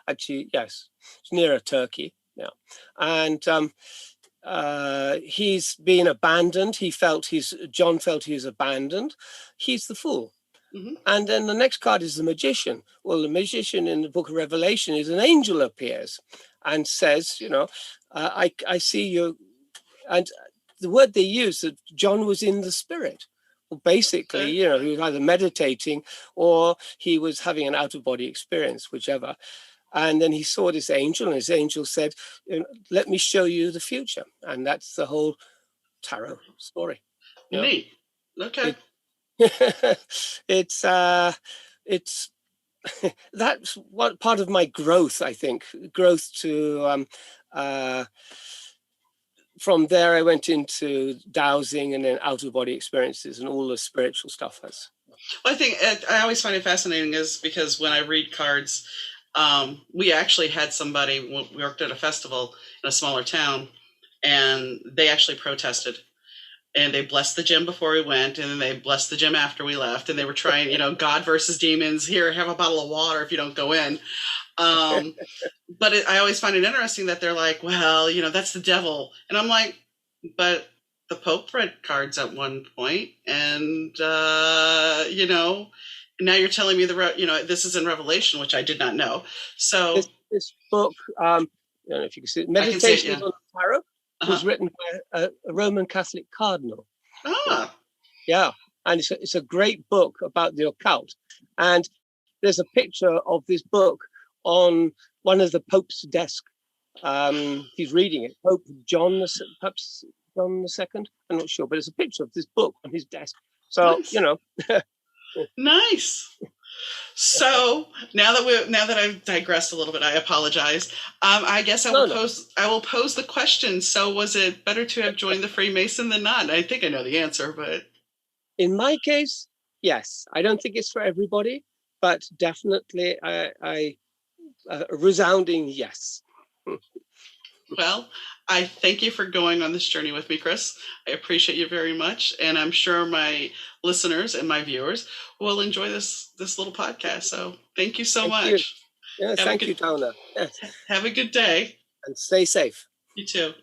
B: Actually, yes, it's near Turkey. Yeah, and he's been abandoned. John felt he was abandoned. He's the fool. Mm-hmm. And then the next card is the magician. Well, the magician in the Book of Revelation is an angel appears and says, I see you. And the word they use, that John was in the spirit. Well, basically, he was either meditating or he was having an out-of-body experience, whichever. And then he saw this angel, and his angel said, "Let me show you the future." And that's the whole tarot story.
A: Neat. Okay.
B: It's that's what part of my growth, I think. Growth to from there, I went into dowsing and then out-of-body experiences and all the spiritual stuff.
A: Well, I think I always find it fascinating is because when I read cards, we actually had somebody, we worked at a festival in a smaller town, and they actually protested. And they blessed the gym before we went, and then they blessed the gym after we left. And they were trying, God versus demons. Here, have a bottle of water if you don't go in. But I always find it interesting that they're like, well, that's the devil. And I'm like, but the Pope read cards at one point, and, now you're telling me this is in Revelation, which I did not know. So
B: this book, I don't know if you can see it, Meditations on the Tarot, was written by a Roman Catholic cardinal. Yeah, and it's a great book about the occult. And there's a picture of this book on one of the Pope's desk. He's reading it. Pope John II. I'm not sure, but it's a picture of this book on his desk. So
A: nice. Nice. So now that I've digressed a little bit, I apologize. I guess I will pose the question. So was it better to have joined the Freemason than not? I think I know the answer, but
B: in my case, yes. I don't think it's for everybody, but definitely a resounding yes.
A: Well, I thank you for going on this journey with me, Chris. I appreciate you very much, and I'm sure my listeners and my viewers will enjoy this little podcast. So thank you so much.
B: Yeah, thank you, Donna.
A: Have a good day.
B: And stay safe.
A: You too.